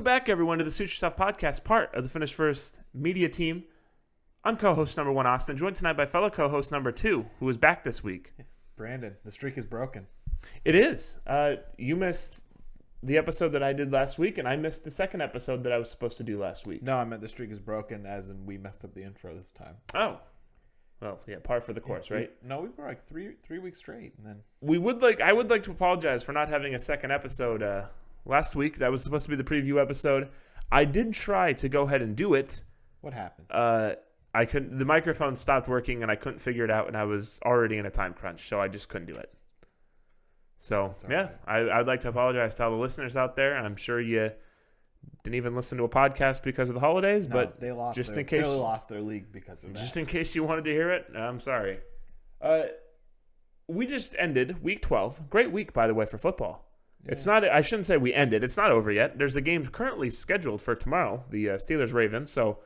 Welcome back, everyone, to the Suit Yourself podcast, part of the Finish First media team. I'm co-host number 1, Austin, joined tonight by fellow co-host number 2, who is back this week. Brandon, the streak is broken. It is. You missed the episode that I did last week, and I missed the second episode that I was supposed to do last week. No, I meant the streak is broken, as in we messed up the intro this time. Oh. Well, yeah, par for the course, right? No, we were like three weeks straight, and then I would like to apologize for not having a second episode last week. That was supposed to be the preview episode. I did try to go ahead and do it. What happened? I couldn't. The microphone stopped working, and I couldn't figure it out, and I was already in a time crunch, so I just couldn't do it. So yeah, right. I'd like to apologize to all the listeners out there. I'm sure you didn't even listen to a podcast because of the holidays, but they lost. They lost their league because of that. Just in case you wanted to hear it, I'm sorry. We just ended week 12. Great week, by the way, for football. Yeah. It's not. I shouldn't say we ended. It's not over yet. There's a game currently scheduled for tomorrow, the Steelers-Ravens. So,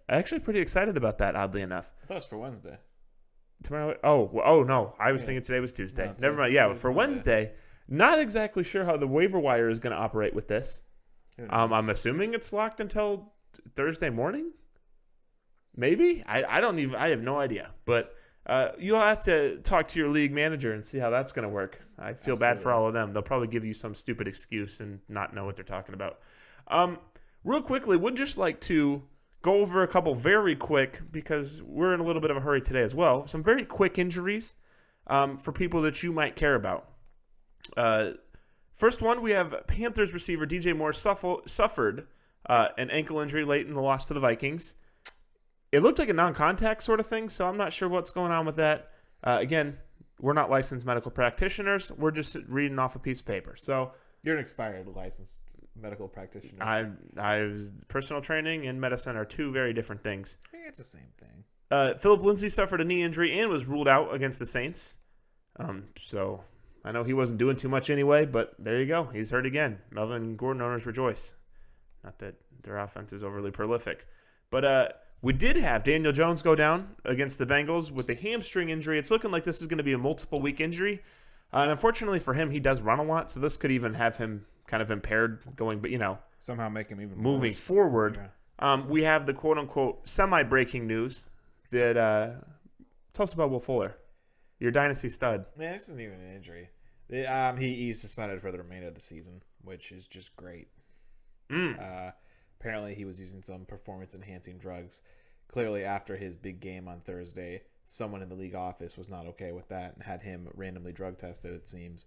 I'm actually pretty excited about that. Oddly enough, I thought it was for Wednesday. Tomorrow. Oh no! I was thinking today was Tuesday. No, never mind. Yeah, for Wednesday. Not exactly sure how the waiver wire is going to operate with this. I'm assuming it's locked until Thursday morning. Maybe. I don't even. I have no idea. But you'll have to talk to your league manager and see how that's going to work. I feel bad for all of them. They'll probably give you some stupid excuse and not know what they're talking about. Real quickly, would just like to go over a couple very quick, because we're in a little bit of a hurry today as well. Some very quick injuries for people that you might care about. First one, we have Panthers receiver DJ Moore suffered an ankle injury late in the loss to the Vikings. It looked like a non-contact sort of thing, so I'm not sure what's going on with that. Again, we're not licensed medical practitioners. We're just reading off a piece of paper. So you're an expired licensed medical practitioner. I personal training and medicine are two very different things. I think it's the same thing. Philip Lindsay suffered a knee injury and was ruled out against the Saints. So I know he wasn't doing too much anyway, but there you go. He's hurt again. Melvin Gordon owners rejoice. Not that their offense is overly prolific. But we did have Daniel Jones go down against the Bengals with a hamstring injury. It's looking like this is going to be a multiple-week injury. And unfortunately for him, he does run a lot, so this could even have him kind of impaired going, but somehow make him even moving worse. Forward. Yeah. We have the quote-unquote semi-breaking news that tell us about Will Fuller, your dynasty stud. Man, this isn't even an injury. He's suspended for the remainder of the season, which is just great. Apparently, he was using some performance-enhancing drugs. Clearly, after his big game on Thursday, someone in the league office was not okay with that and had him randomly drug tested, it seems.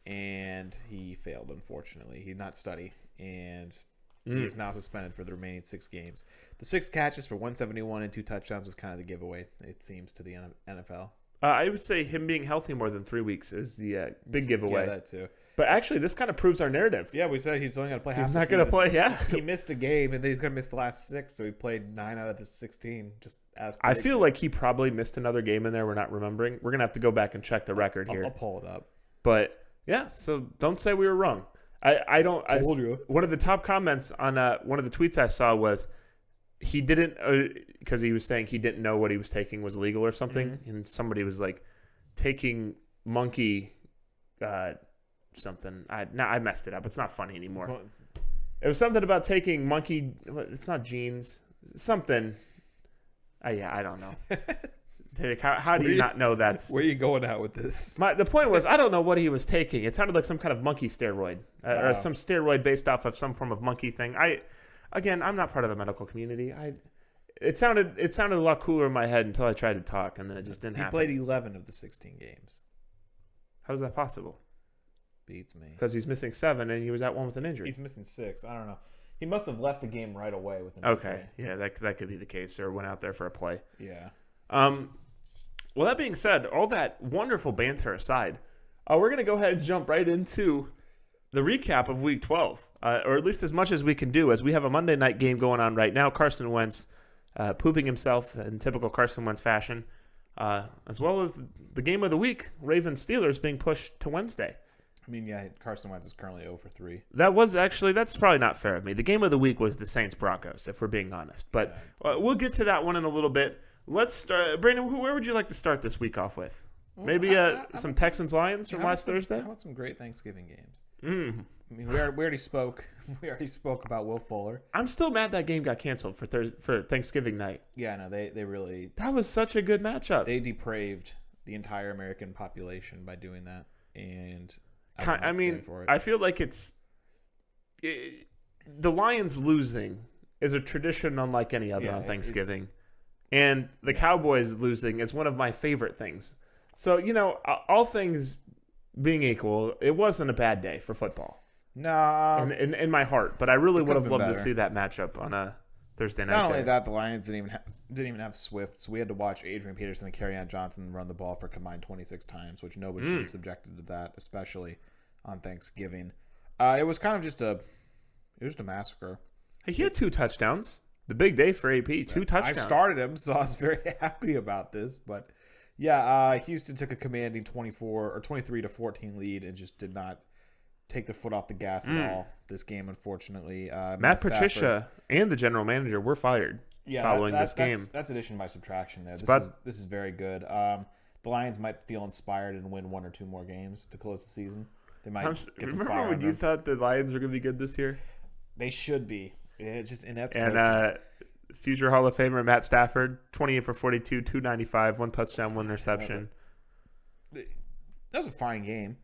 And he failed, unfortunately. He did not study, and he is now suspended for the remaining 6 games. The 6 catches for 171 and 2 touchdowns was kind of the giveaway, it seems, to the NFL. I would say him being healthy more than 3 weeks is the big giveaway. Yeah, that too. But actually, this kind of proves our narrative. Yeah, we said he's only going to play half the season. He's not going to play, yeah. He missed a game, and then he's going to miss the last 6, so he played 9 out of the 16, just as predicted. I feel like he probably missed another game in there we're not remembering. We're going to have to go back and check the record here. I'll pull it up. But, yeah, so don't say we were wrong. I told you. One of the top comments on one of the tweets I saw was he didn't, because he was saying he didn't know what he was taking was illegal or something, and somebody was like, taking monkey something. I messed it up. It's not funny anymore. Well, it was something about taking monkey. It's not genes. Something. Yeah, I don't know. How do you not know that's... Where are you going out with this? The point was, I don't know what he was taking. It sounded like some kind of monkey steroid. Or some steroid based off of some form of monkey thing. I'm not part of the medical community. It sounded a lot cooler in my head until I tried to talk, and then it just didn't happen. He played 11 of the 16 games. How is that possible? Beats me. Because he's missing 7, and he was at 1 with an injury. He's missing 6. I don't know. He must have left the game right away with an injury. Okay, yeah, that could be the case, or went out there for a play. Yeah. Well, that being said, all that wonderful banter aside, we're going to go ahead and jump right into the recap of Week 12, or at least as much as we can do, as we have a Monday night game going on right now. Carson Wentz pooping himself in typical Carson Wentz fashion, as well as the game of the week, Ravens-Steelers, being pushed to Wednesday. I mean, yeah, Carson Wentz is currently 0 for 3. That's probably not fair of me. The game of the week was the Saints-Broncos, if we're being honest. But we'll get to that one in a little bit. Let's start. Brandon, where would you like to start this week off with? Maybe some Texans-Lions from last Thursday. How about some great Thanksgiving games? Mm. I mean, we already spoke. We already spoke about Will Fuller. I'm still mad that game got canceled for Thanksgiving night. Yeah, no, they really That was such a good matchup. they depraved the entire American population by doing that, and I mean, for it. I feel like the Lions losing is a tradition unlike any other on Thanksgiving, and the Cowboys losing is one of my favorite things. So all things being equal, it wasn't a bad day for football. No, in my heart, but I really would have been loved better. to see that matchup on a Thursday night. Not only that, the Lions didn't even have Swift, so we had to watch Adrian Peterson and Kerryon Johnson run the ball for combined 26 times, which nobody should be subjected to that, especially on Thanksgiving. It was kind of just a massacre. Hey, he had 2 touchdowns. The big day for AP, 2 touchdowns. I started him, so I was very happy about this. But yeah, Houston took a commanding 23-14 lead and just did not take their foot off the gas at all this game, unfortunately. Matt Patricia and the general manager were fired following this game. That's addition by subtraction there. This is very good. The Lions might feel inspired and win 1 or 2 more games to close the season. They might get some fire. Remember when you thought the Lions were going to be good this year? They should be. It's just inept And coaching. future Hall of Famer Matt Stafford, 28 for 42, 295, 1 touchdown, 1 interception. That was a fine game.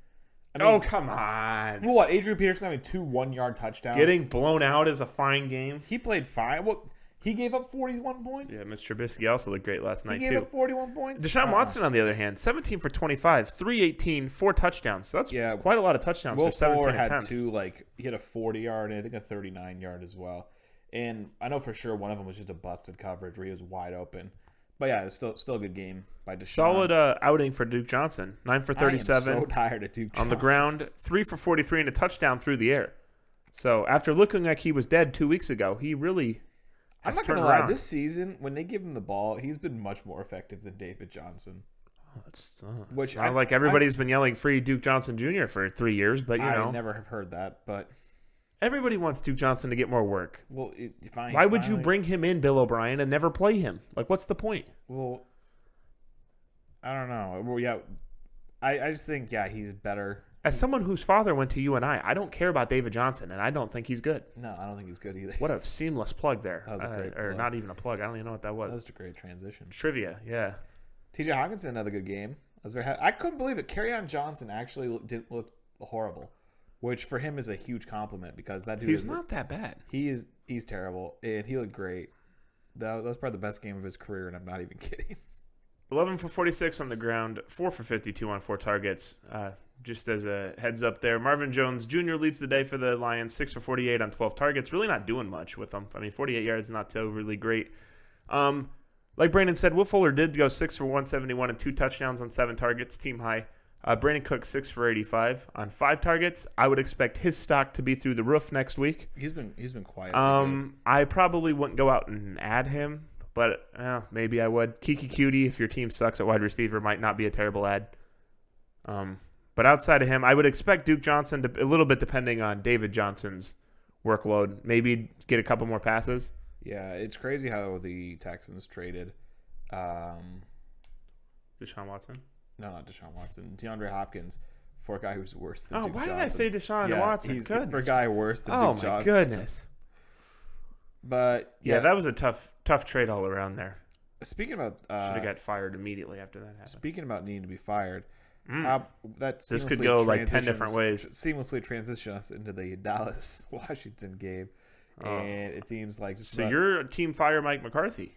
I mean, come on. well, what? Adrian Peterson having 2 1-yard touchdowns. Getting blown out is a fine game. He played fine. Well, he gave up 41 points. Yeah, Mr. Trubisky also looked great last night, He gave too. up 41 points. Deshaun Watson, on the other hand, 17 for 25, 318, 4 touchdowns. So that's quite a lot of touchdowns Will for 17 Fuller had attempts. 2, he had a 40-yard and I think a 39-yard as well. And I know for sure one of them was just a busted coverage where he was wide open. But yeah, it's still a good game by Deshaun. Solid outing for Duke Johnson. 9 for 37. I am so tired of Duke Johnson. On the ground, 3 for 43 and a touchdown through the air. So after looking like he was dead 2 weeks ago, he really I'm not going to lie. This season, when they give him the ball, he's been much more effective than David Johnson. It's Not like everybody's been yelling free Duke Johnson Jr. for 3 years, but I never have heard that. But everybody wants Duke Johnson to get more work. Well, why would you bring him in, Bill O'Brien, and never play him? Like, what's the point? Well, I don't know. Well, yeah, I just think he's better. As someone whose father went to UNI, I don't care about David Johnson, and I don't think he's good. No, I don't think he's good either. What a seamless plug there. That was a great or plug. not even a plug. I don't even know what that was. That was a great transition. Trivia, yeah. TJ Hawkinson, another good game. I was very happy. I couldn't believe it. Kerryon Johnson actually didn't look horrible, which for him is a huge compliment because that dude He's not that bad. He's terrible, and he looked great. That was probably the best game of his career, and I'm not even kidding. 11 for 46 on the ground, 4 for 52 on 4 targets. Just as a heads up there, Marvin Jones Jr. leads the day for the Lions, 6 for 48 on 12 targets. Really not doing much with them. I mean, 48 yards, not overly great. Like Brandon said, Will Fuller did go 6 for 171 and 2 touchdowns on 7 targets, team high. Brandon Cook, 6 for 85 on 5 targets. I would expect his stock to be through the roof next week. He's been quiet. I probably wouldn't go out and add him, but maybe I would. Kiki Cutie, if your team sucks at wide receiver, might not be a terrible ad. But outside of him, I would expect Duke Johnson to, a little bit depending on David Johnson's workload, maybe get a couple more passes. Yeah, it's crazy how the Texans traded. Deshaun Watson? No, not Deshaun Watson. DeAndre Hopkins for a guy who's worse than Duke why Johnson. did I say Deshaun Watson? He's for a guy worse than Duke Johnson. Oh, my goodness. But yeah, that was a tough trade all around there. Speaking about should have got fired immediately after that happened. Speaking about needing to be fired, this could go like 10 different ways. Seamlessly transition us into the Dallas Washington game, and it seems like your team fire Mike McCarthy.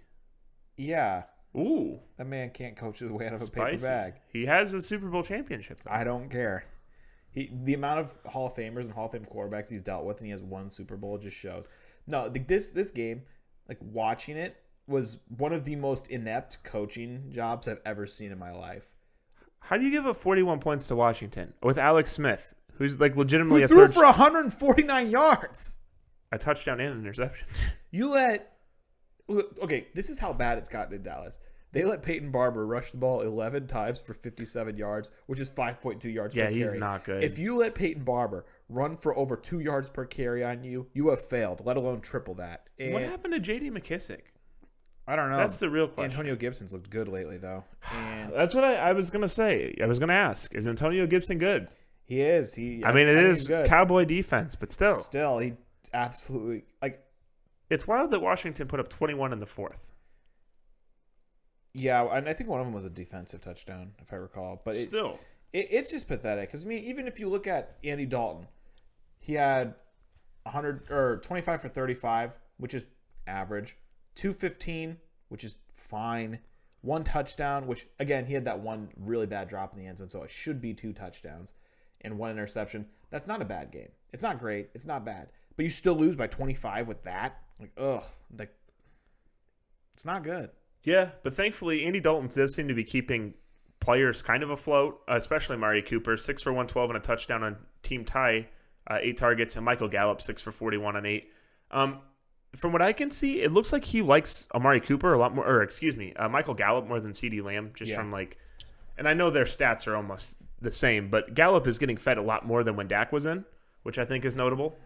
Yeah. Ooh, that man can't coach his way out of a paper bag. He has a Super Bowl championship, though. I don't care. The amount of Hall of Famers and Hall of Fame quarterbacks he's dealt with, and he has 1 Super Bowl, just shows. No, this game, like watching it, was one of the most inept coaching jobs I've ever seen in my life. How do you give up 41 points to Washington with Alex Smith, who's like legitimately Who threw for 149 yards, a touchdown and an interception? Okay, this is how bad it's gotten in Dallas. They let Peyton Barber rush the ball 11 times for 57 yards, which is 5.2 yards per carry. Yeah, he's not good. If you let Peyton Barber run for over 2 yards per carry on you, you have failed, let alone triple that. And what happened to J.D. McKissick? I don't know. That's the real question. Antonio Gibson's looked good lately, though. And That's what I was going to say. I was going to ask, is Antonio Gibson good? he is. I mean, it is Cowboy defense, but still. Still, he absolutely like. It's wild that Washington put up 21 in the fourth. Yeah, and I think one of them was a defensive touchdown, if I recall. But Still. It's just pathetic. Because, I mean, even if you look at Andy Dalton, he had 25 for 35, which is average. 215, which is fine. 1 touchdown, which, again, he had that one really bad drop in the end zone, so it should be 2 touchdowns. And 1 interception. That's not a bad game. It's not great. It's not bad. But you still lose by 25 with that? Like, ugh. Like, it's not good. Yeah, but thankfully, Andy Dalton does seem to be keeping players kind of afloat, especially Mari Cooper, 6 for 112 and a touchdown on team tie, 8 targets, and Michael Gallup, 6 for 41 on 8. From what I can see, it looks like he likes Amari Cooper a lot more, Michael Gallup more than CeeDee Lamb, from like, and I know their stats are almost the same, but Gallup is getting fed a lot more than when Dak was in, which I think is notable.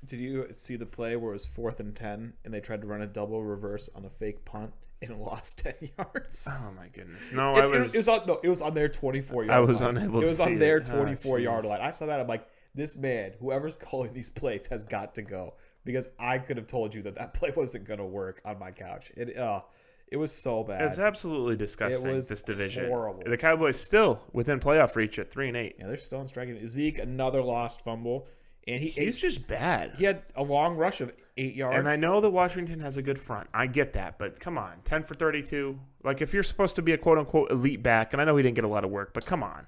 Did you see the play where it was 4th and 10 and they tried to run a double reverse on a fake punt and it lost 10 yards? Oh my goodness! No, it was on their 24-yard line. I was unable to see it. It was on their 24-yard line. I saw that. I'm like, this man, whoever's calling these plays, has got to go, because I could have told you that play wasn't going to work on my couch. It was so bad. It's absolutely disgusting. It was this division. Horrible. The Cowboys still within playoff reach at 3-8. Yeah, they're still in striking. Zeke, another lost fumble. And he's just bad. He had a long rush of 8 yards. And I know that Washington has a good front. I get that. But come on, 10 for 32. Like, if you're supposed to be a quote-unquote elite back, and I know he didn't get a lot of work, but come on.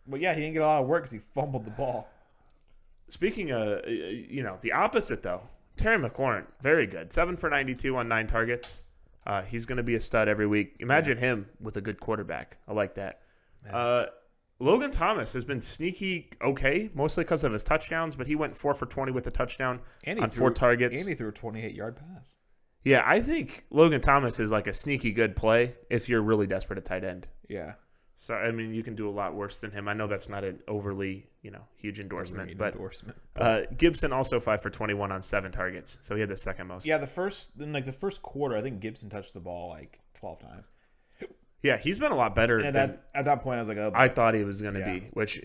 But yeah, he didn't get a lot of work because he fumbled the ball. Speaking of, the opposite, though, Terry McLaurin, very good. 7 for 92 on 9 targets. He's going to be a stud every week. Imagine him with a good quarterback. I like that. Yeah. Logan Thomas has been sneaky okay, mostly because of his touchdowns, but he went 4 for 20 with a touchdown on 4 targets. And he threw a 28-yard pass. Yeah, I think Logan Thomas is like a sneaky good play if you're really desperate at tight end. Yeah. So, I mean, you can do a lot worse than him. I know that's not an overly, huge endorsement. But Gibson also 5 for 21 on 7 targets. So he had the second most. Yeah, the first quarter, I think Gibson touched the ball like 12 times. Yeah, he's been a lot better. And at that point, I was like, oh, I thought he was going to be, which,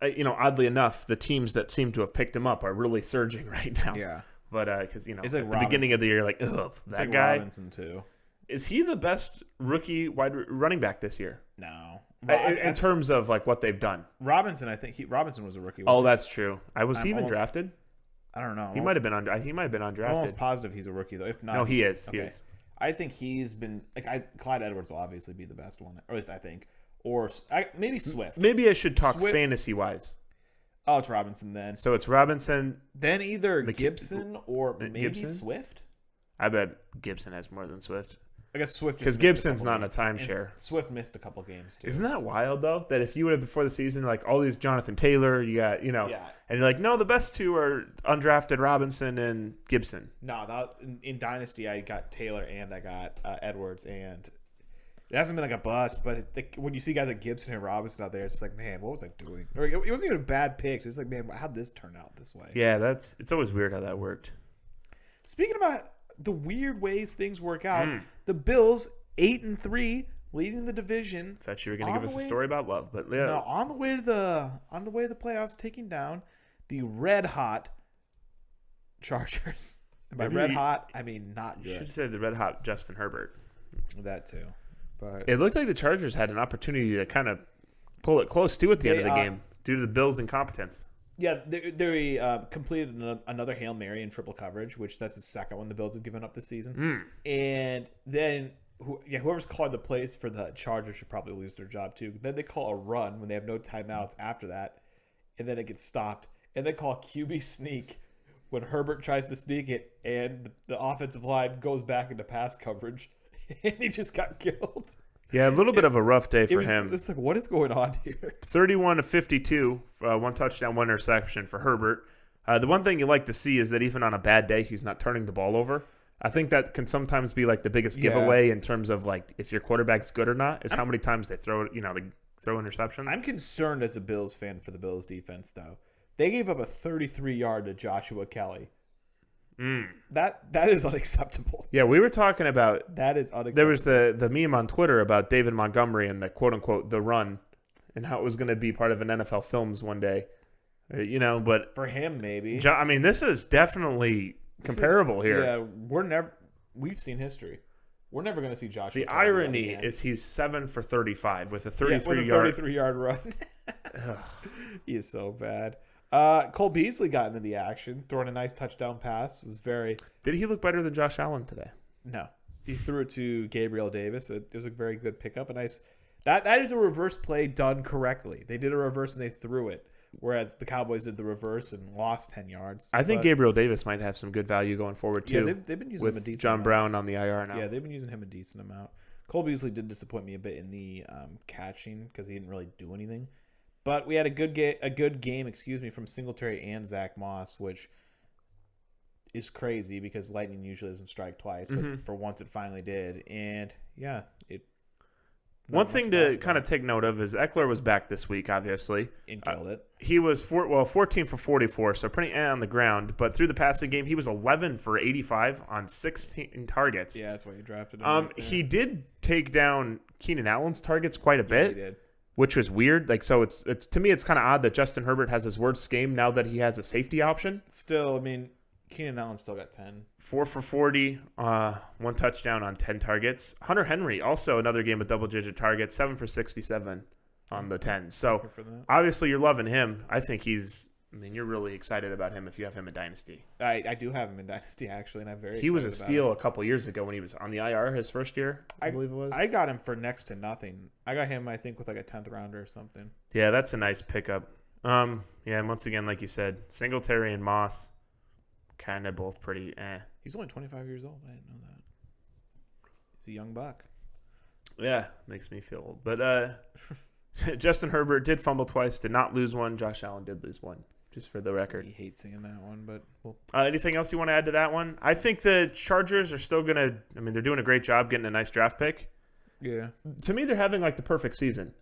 oddly enough, the teams that seem to have picked him up are really surging right now. Yeah. But, because, it's like at the beginning of the year, like, ugh, that like guy. Robinson, too. Is he the best rookie running back this year? No. In terms of, like, what they've done. Robinson, I think Robinson was a rookie. Oh, that's true. Was he even drafted? I don't know. He might have been undrafted. I'm almost positive he's a rookie, though. If not, no, he is. Okay. He is. I think he's been Clyde Edwards will obviously be the best one, or at least I think, or maybe Swift. Maybe I should talk fantasy wise. Oh, it's Robinson then. So it's Robinson, then either Gibson or maybe Gibson? Swift. I bet Gibson has more than Swift. I guess Swift because Gibson's not in a timeshare. Swift missed a couple games too. Isn't that wild though? That if you would have before the season, like all these Jonathan Taylor, you got and you're like, no, the best two are undrafted Robinson and Gibson. No, in Dynasty I got Taylor and I got Edwards, and it hasn't been like a bust. But when you see guys like Gibson and Robinson out there, it's like, man, what was I doing? Or it wasn't even a bad pick. It's like, man, how'd this turn out this way? Yeah, it's always weird how that worked. Speaking about the weird ways things work out, the Bills 8-3, leading the division. I thought you were going to give us a story about love, but yeah. No, on the way to the playoffs, taking down the red hot Chargers. And by red hot, I mean not good. You should say the red hot Justin Herbert. That too, but it looked like the Chargers had an opportunity to kind of pull it close too at the end of the game due to the Bills' incompetence. Yeah, they completed another Hail Mary in triple coverage, which that's the second one the Bills have given up this season. And then whoever's calling the plays for the Chargers should probably lose their job too. Then they call a run when they have no timeouts after that, and then it gets stopped. And they call a QB sneak when Herbert tries to sneak it, and the offensive line goes back into pass coverage, and he just got killed. Yeah, a little bit of a rough day for him. It's like, what is going on here? 31 of 52, 1 touchdown, 1 interception for Herbert. The one thing you like to see is that even on a bad day, he's not turning the ball over. I think that can sometimes be like the biggest giveaway in terms of like if your quarterback's good or not, is how many times they throw interceptions. I'm concerned as a Bills fan for the Bills defense, though. They gave up a 33-yard to Joshua Kelly. That is unacceptable. Yeah, we were talking about That is unacceptable. there was the meme on Twitter about David Montgomery and the quote unquote the run, and how it was going to be part of an NFL Films one day, But for him, maybe. I mean, this is definitely comparable here. Yeah, we've seen history. We're never going to see Joshua. The irony is he's 7 for 35 with a 33-yard run. He is so bad. Cole Beasley got into the action, throwing a nice touchdown pass. Was very. Did he look better than Josh Allen today? No, he threw it to Gabriel Davis. It was a very good pickup. A nice. That is a reverse play done correctly. They did a reverse and they threw it, whereas the Cowboys did the reverse and lost 10 yards. I think Gabriel Davis might have some good value going forward too. Yeah, they've been using with him a decent John amount. Brown on the IR now. Yeah, they've been using him a decent amount. Cole Beasley did disappoint me a bit in the catching because he didn't really do anything. But we had a good game, from Singletary and Zach Moss, which is crazy because lightning usually doesn't strike twice, but for once it finally did. And yeah, one thing to kind of take note of is Eckler was back this week, obviously. And killed it. He was 14 for 44, so pretty on the ground. But through the passing game, he was 11 for 85 on 16 targets. Yeah, that's why you drafted him. He did take down Keenan Allen's targets quite a bit. He did. Which was weird. So it's to me, it's kind of odd that Justin Herbert has his worst game now that he has a safety option. Still, I mean, Keenan Allen still got 10. 4 for 40, 1 touchdown on 10 targets. Hunter Henry, also another game with double-digit targets, 7 for 67 on the 10. So obviously you're loving him. I think you're really excited about him if you have him in Dynasty. I do have him in Dynasty, actually, and I'm very He was a excited about steal him. a couple years ago when he was on the IR his first year, I believe it was. I got him for next to nothing. I got him, I think, with like a 10th rounder or something. Yeah, that's a nice pickup. Yeah, and once again, like you said, Singletary and Moss, kind of both pretty He's only 25 years old. I didn't know that. He's a young buck. Yeah, makes me feel old. But Justin Herbert did fumble twice, did not lose one. Josh Allen did lose one, just for the record. He hates seeing that one, but anything else you want to add to that one? I think the Chargers are still going to – they're doing a great job getting a nice draft pick. Yeah. To me, they're having like the perfect season.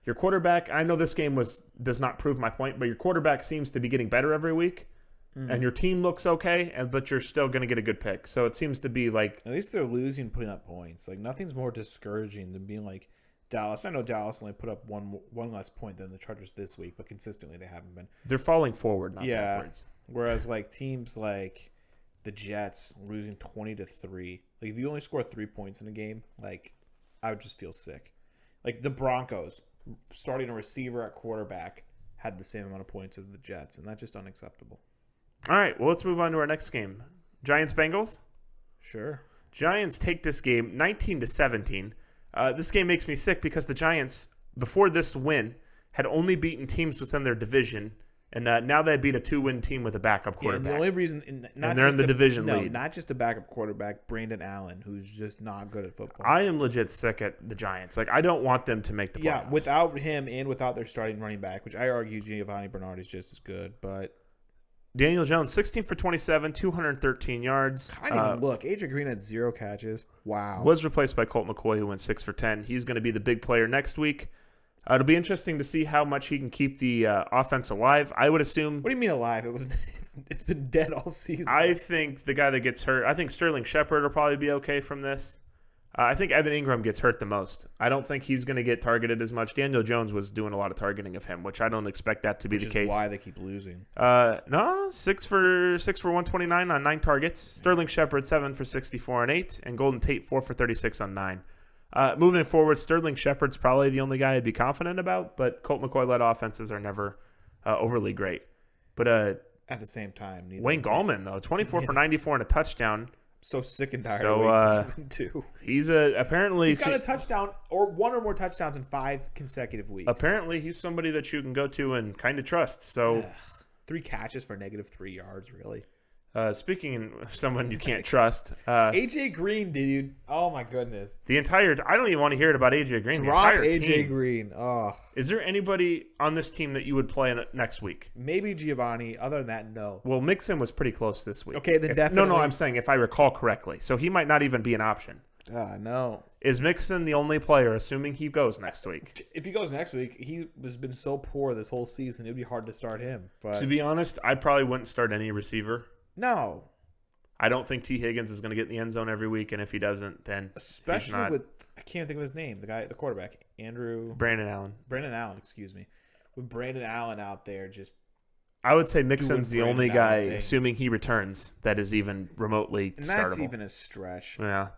Your quarterback – I know this game does not prove my point, but your quarterback seems to be getting better every week. And your team looks okay, but you're still going to get a good pick. So it seems to be like... At least they're losing, putting up points. Like, nothing's more discouraging than being like Dallas. I know Dallas only put up one less point than the Chargers this week, but consistently they haven't been. They're falling forward, not backwards. Whereas, like, teams like the Jets losing 20-3. Like, if you only score 3 points in a game, like, I would just feel sick. Like, the Broncos, starting a receiver at quarterback, had the same amount of points as the Jets, and that's just unacceptable. All right, well, let's move on to our next game. Giants-Bengals? Sure. Giants take this game 19-17. This game makes me sick because the Giants, before this win, had only beaten teams within their division, and now they beat a 2-win team with a backup quarterback. And the only reason, they're in the division lead. Not just a backup quarterback, Brandon Allen, who's just not good at football. I am legit sick at the Giants. Like, I don't want them to make the playoffs. Yeah, without him and without their starting running back, which I argue Giovanni Bernard is just as good, but Daniel Jones, 16 for 27, 213 yards. I didn't even look. AJ Green had 0 catches. Wow. Was replaced by Colt McCoy, who went 6 for 10. He's going to be the big player next week. It'll be interesting to see how much he can keep the offense alive. I would assume. What do you mean alive? It's been dead all season. I think the guy that gets hurt. I think Sterling Shepard will probably be okay from this. I think Evan Ingram gets hurt the most. I don't think he's going to get targeted as much. Daniel Jones was doing a lot of targeting of him, which I don't expect that to be the case. Why they keep losing? No, 6 for 129 on 9 targets. Sterling Shepard 7 for 64 on 8, and Golden Tate 4 for 36 on 9. Moving forward, Sterling Shepard's probably the only guy I'd be confident about, but Colt McCoy-led offenses are never overly great. But at the same time, Wayne Gallman though, 24 for 94 and a touchdown. So sick and tired. So he's apparently he's got a touchdown or one or more touchdowns in 5 consecutive weeks. Apparently, he's somebody that you can go to and kind of trust. So 3 catches for -3 yards, really. Speaking of someone you can't trust, AJ Green, dude. Oh my goodness. I don't even want to hear it about AJ Green. Drop AJ Green. Oh. Is there anybody on this team that you would play next week? Maybe Giovanni. Other than that, no. Well, Mixon was pretty close this week. Okay, then definitely. No, I'm saying if I recall correctly. So he might not even be an option. No. Is Mixon the only player, assuming he goes next week? If he goes next week, he has been so poor this whole season, it would be hard to start him. But to be honest, I probably wouldn't start any receiver. No. I don't think T. Higgins is going to get in the end zone every week, and if he doesn't, then especially with I can't think of his name, the quarterback, Brandon Allen. Brandon Allen, excuse me. With Brandon Allen out there, just I would say Mixon's the only guy, assuming he returns, that is even remotely and startable. That's even a stretch. Yeah.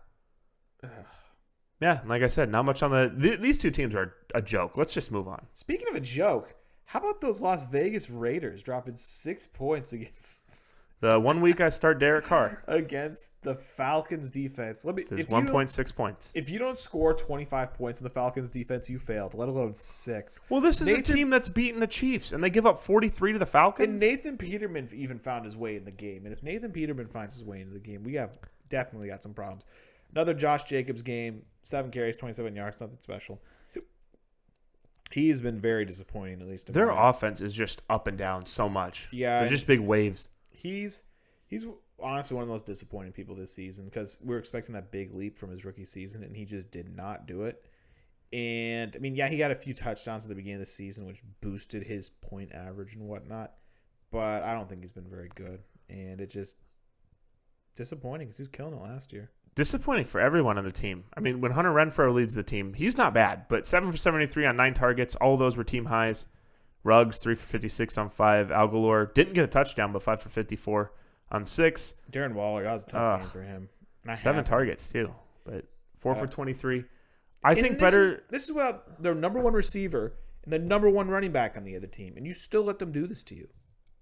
Yeah, like I said, not much on these two teams are a joke. Let's just move on. Speaking of a joke, how about those Las Vegas Raiders dropping 6 points against the 1 week I start Derek Carr against the Falcons defense? It's 1.6 points. If you don't score 25 points in the Falcons defense, you failed, let alone 6. Well, this is a team that's beaten the Chiefs, and they give up 43 to the Falcons. And Nathan Peterman even found his way in the game. And if Nathan Peterman finds his way into the game, we have definitely got some problems. Another Josh Jacobs game, 7 carries, 27 yards, nothing special. He's been very disappointing, at least. Their offense is just up and down so much. Yeah. They're just big waves. He's honestly one of the most disappointing people this season because we were expecting that big leap from his rookie season, and he just did not do it. And, I mean, yeah, he got a few touchdowns at the beginning of the season, which boosted his point average and whatnot. But I don't think he's been very good. And it just disappointing because he was killing it last year. Disappointing for everyone on the team. I mean, when Hunter Renfrow leads the team, he's not bad, but 7 for 73 on 9 targets. All of those were team highs. Ruggs, 3 for 56 on 5. Al Galore didn't get a touchdown, but 5 for 54 on 6. Darren Waller, that was a tough game for him. 7 targets, too, but 4 for 23. This is about their number 1 receiver and the number 1 running back on the other team, and you still let them do this to you.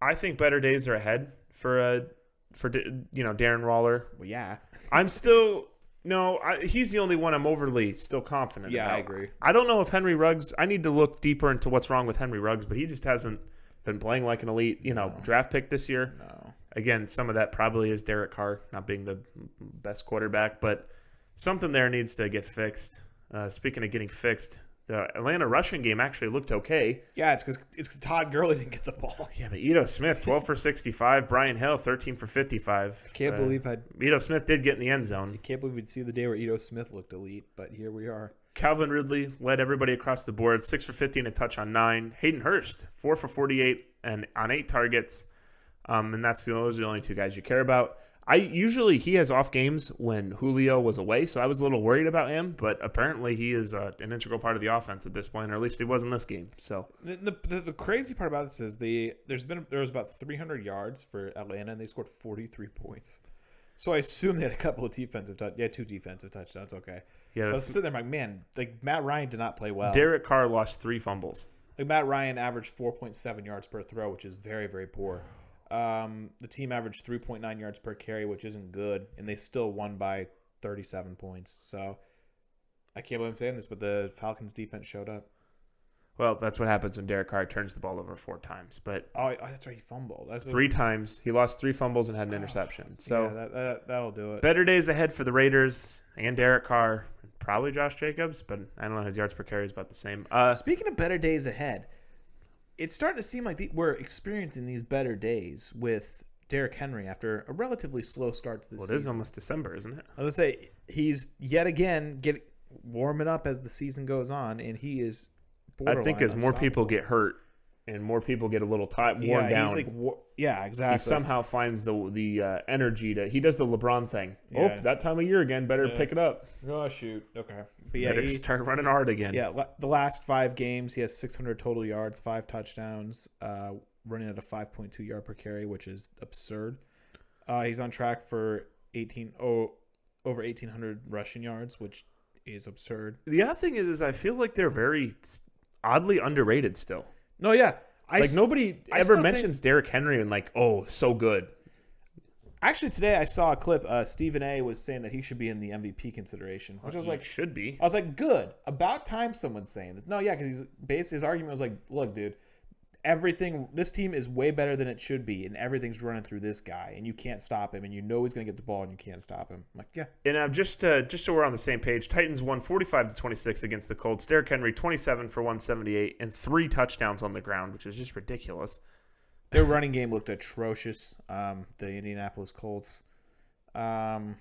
I think better days are ahead for Darren Waller. Well, yeah. I'm still he's the only one I'm overly still confident about. Yeah, I agree. I don't know if Henry Ruggs. I need to look deeper into what's wrong with Henry Ruggs, but he just hasn't been playing like an elite, draft pick this year. No. Again, some of that probably is Derek Carr not being the best quarterback, but something there needs to get fixed. Speaking of getting fixed, the Atlanta rushing game actually looked okay. Yeah, it's because Todd Gurley didn't get the ball. Yeah, but Ito Smith, 12 for 65. Brian Hill, 13 for 55. I can't believe Ito Smith did get in the end zone. I can't believe we'd see the day where Ito Smith looked elite, but here we are. Calvin Ridley led everybody across the board, 6 for 50 and a touch on 9. Hayden Hurst, 4 for 48 and on 8 targets. And those are the only 2 guys you care about. He has off games when Julio was away, so I was a little worried about him, but apparently he is an integral part of the offense at this point, or at least he was in this game. So the crazy part about this is there was about 300 yards for Atlanta, and they scored 43 points. So I assume they had a couple of defensive touchdowns. Yeah, 2 defensive touchdowns. Okay. Yeah, I was sitting there like, man, Matt Ryan did not play well. Derek Carr lost 3 fumbles. Matt Ryan averaged 4.7 yards per throw, which is very, very poor. The team averaged 3.9 yards per carry, which isn't good, and they still won by 37 points. So I can't believe I'm saying this, but the Falcons defense showed up. Well, that's what happens when Derek Carr turns the ball over 4 times. But that's right, he fumbled. 3 times. He lost 3 fumbles and had an interception. So yeah, that'll do it. Better days ahead for the Raiders and Derek Carr, probably Josh Jacobs, but I don't know, his yards per carry is about the same. Speaking of better days ahead, it's starting to seem like we're experiencing these better days with Derrick Henry after a relatively slow start to the season. Well, it is almost December, isn't it? I was going to say, he's yet again warming up as the season goes on, and he is borderline I think as more people get hurt and more people get a little worn down. Exactly. He somehow finds the energy to. He does the LeBron thing. Yeah. Oh, that time of year again. Better pick it up. Oh shoot. Okay. But Better start running hard again. Yeah. The last 5 games, he has 600 total yards, 5 touchdowns, running at a 5.2 yard per carry, which is absurd. He's on track for over 1,800 rushing yards, which is absurd. The other thing is I feel like they're very oddly underrated still. No, yeah. Nobody ever mentions Derrick Henry and so good. Actually, today I saw a clip. Stephen A. was saying that he should be in the MVP consideration, which I was like, should be. I was like, good. About time someone's saying this. No, yeah, because his argument was like, look, dude, this team is way better than it should be, and everything's running through this guy, and you can't stop him, and you know he's going to get the ball, and you can't stop him. I'm like, yeah. And just so we're on the same page, Titans won 45-26 against the Colts. Derrick Henry 27 for 178 and 3 touchdowns on the ground, which is just ridiculous. Their running game looked atrocious. The Indianapolis Colts. Yeah,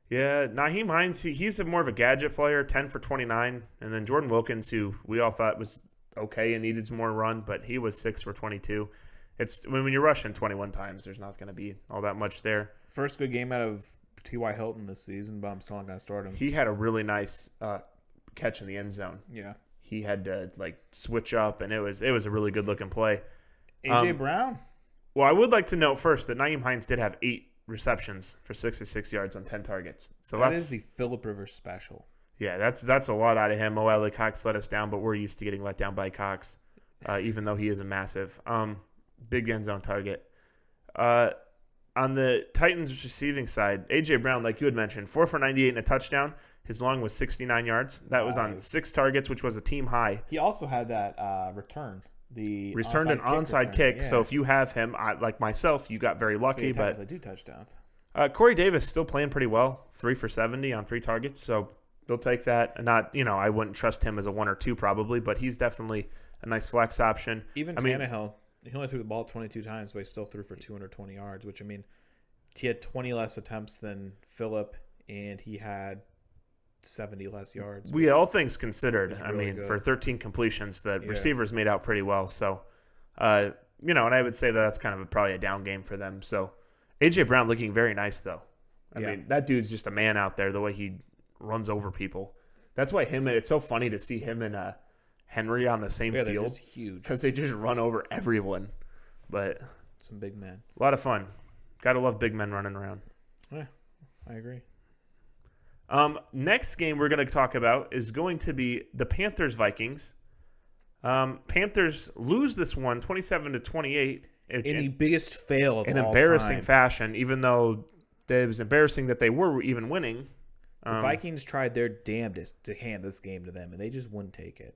Nyheim Hines, he's more of a gadget player, 10 for 29, and then Jordan Wilkins, who we all thought was okay and needed some more run, but he was 6 for 22 when you're rushing 21 times, there's not going to be all that much there. First good game out of T.Y. Hilton this season, but I'm still not going to start him. He had a really nice catch in the end zone. Yeah. He had to switch up, and it was a really good looking play. A.J. Brown? Well, I would like to note first that Nyheim Hines did have 8 receptions for 66 yards on 10 targets. So that is the Phillip Rivers special. Yeah, that's a lot out of him. Mo Alley Cox let us down, but we're used to getting let down by Cox, even though he is a massive big end zone target. On the Titans receiving side, A.J. Brown, like you had mentioned, 4 for 98 and a touchdown. His long was 69 yards. That was on 6 targets, which was a team high. He also had that return. Returned an onside kick. Yeah. So if you have him, like myself, you got very lucky. So but 2 touchdowns. Corey Davis still playing pretty well, 3 for 70 on 3 targets. So they'll take that. Not, I wouldn't trust him as a 1 or 2 probably, but he's definitely a nice flex option. Even Tannehill, he only threw the ball 22 times, but he still threw for 220 yards, which, he had 20 less attempts than Phillip, and he had 70 less yards. All things considered, really good. For 13 completions, the receivers made out pretty well. So, and I would say that's kind of probably a down game for them. So, A.J. Brown looking very nice, though. I mean, that dude's just a man out there, the way he runs over people. That's why it's so funny to see him and Henry on the same field. They're just huge. Because they just run over everyone. But some big men. A lot of fun. Gotta love big men running around. Yeah, I agree. Next game we're going to talk about is going to be the Panthers-Vikings. Panthers lose this one 27-28. In the biggest fail of all time. In embarrassing fashion, even though it was embarrassing that they were even winning. The Vikings tried their damnedest to hand this game to them, and they just wouldn't take it.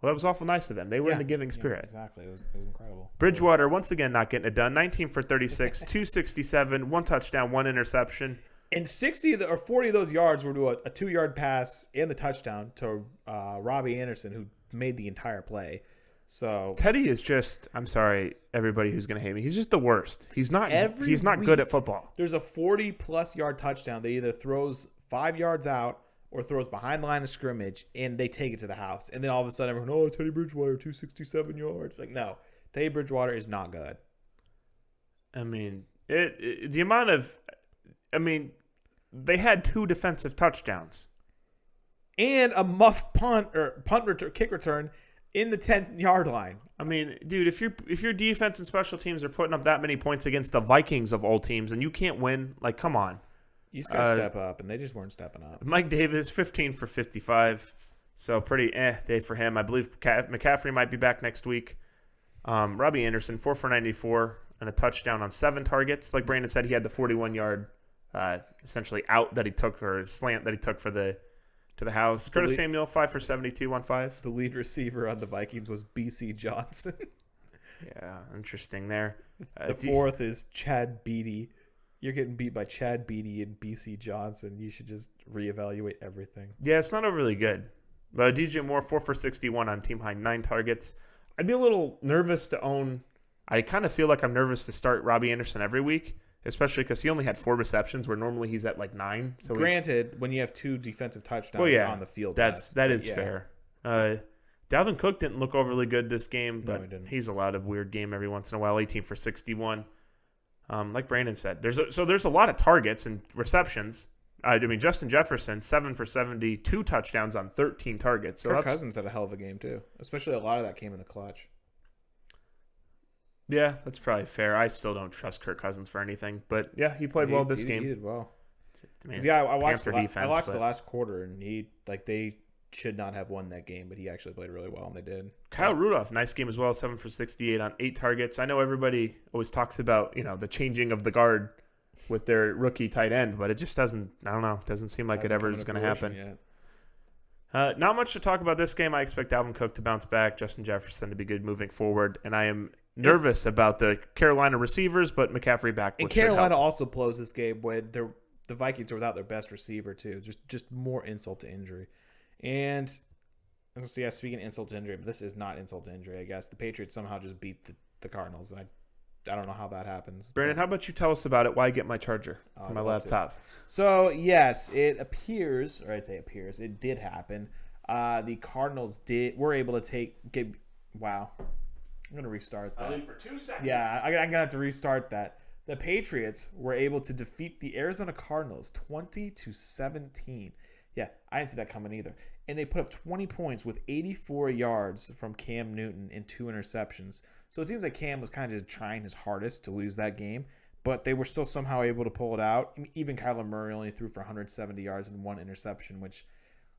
Well, that was awful nice of them. They were in the giving spirit. Exactly. It was incredible. Bridgewater, once again, not getting it done. 19 for 36, 267, 1 touchdown, 1 interception. And 40 of those yards were to a 2-yard pass and the touchdown to Robbie Anderson, who made the entire play. So Teddy is just, I'm sorry, everybody who's going to hate me. He's just the worst. He's not good at football. There's a 40-plus yard touchdown that either throws 5 yards out or throws behind the line of scrimmage, and they take it to the house. And then all of a sudden, everyone, Teddy Bridgewater, 267 yards. Like, no, Teddy Bridgewater is not good. The amount of, they had 2 defensive touchdowns. And a muff kick return in the 10-yard line. Dude, if your defense and special teams are putting up that many points against the Vikings of all teams and you can't win, come on. You just got to step up, and they just weren't stepping up. Mike Davis, 15 for 55. So pretty day for him. I believe McCaffrey might be back next week. Robbie Anderson, 4 for 94 and a touchdown on 7 targets. Like Brandon said, he had the 41-yard essentially out that he took, or slant that he took to the house. Curtis Samuel, 5 for 72 on 5. The lead receiver on the Vikings was B.C. Johnson. Yeah, interesting there. The fourth is Chad Beatty. You're getting beat by Chad Beatty and B.C. Johnson. You should just reevaluate everything. Yeah, it's not overly good. But DJ Moore, 4 for 61 on team high 9 targets. I'd be a little nervous to own. I kind of feel like I'm nervous to start Robbie Anderson every week, especially because he only had 4 receptions, where normally he's at 9. So granted, when you have 2 defensive touchdowns on the field, that is fair. Dalvin Cook didn't look overly good this game, but he's allowed a weird game every once in a while. 18 for 61. Like Brandon said, there's a lot of targets and receptions. Justin Jefferson, 7 for 70, 2 touchdowns on 13 targets. So Kirk Cousins had a hell of a game too. Especially a lot of that came in the clutch. Yeah, that's probably fair. I still don't trust Kirk Cousins for anything, but yeah, he played well this game. He did well. I watched the last quarter, and they should not have won that game, but he actually played really well, and they did. Kyle Rudolph, nice game as well, 7 for 68 on 8 targets. I know everybody always talks about the changing of the guard with their rookie tight end, but it just doesn't seem like it ever is going to happen. Not much to talk about this game. I expect Dalvin Cook to bounce back, Justin Jefferson to be good moving forward, and I am nervous about the Carolina receivers, but McCaffrey back. And Carolina also blows this game when the Vikings are without their best receiver too. Just more insult to injury. And speaking of insult to injury, but this is not insult to injury, I guess. The Patriots somehow just beat the Cardinals. I don't know how that happens. Brandon, how about you tell us about it? Why get my charger on my laptop? So, yes, it did happen. The Cardinals were able to wow. I'm gonna restart I that. think for 2 seconds. Yeah, I'm gonna have to restart that. The Patriots were able to defeat the Arizona Cardinals 20-17. Yeah, I didn't see that coming either. And they put up 20 points with 84 yards from Cam Newton and 2 interceptions. So it seems like Cam was kind of just trying his hardest to lose that game, but they were still somehow able to pull it out. Even Kyler Murray only threw for 170 yards and 1 interception, which,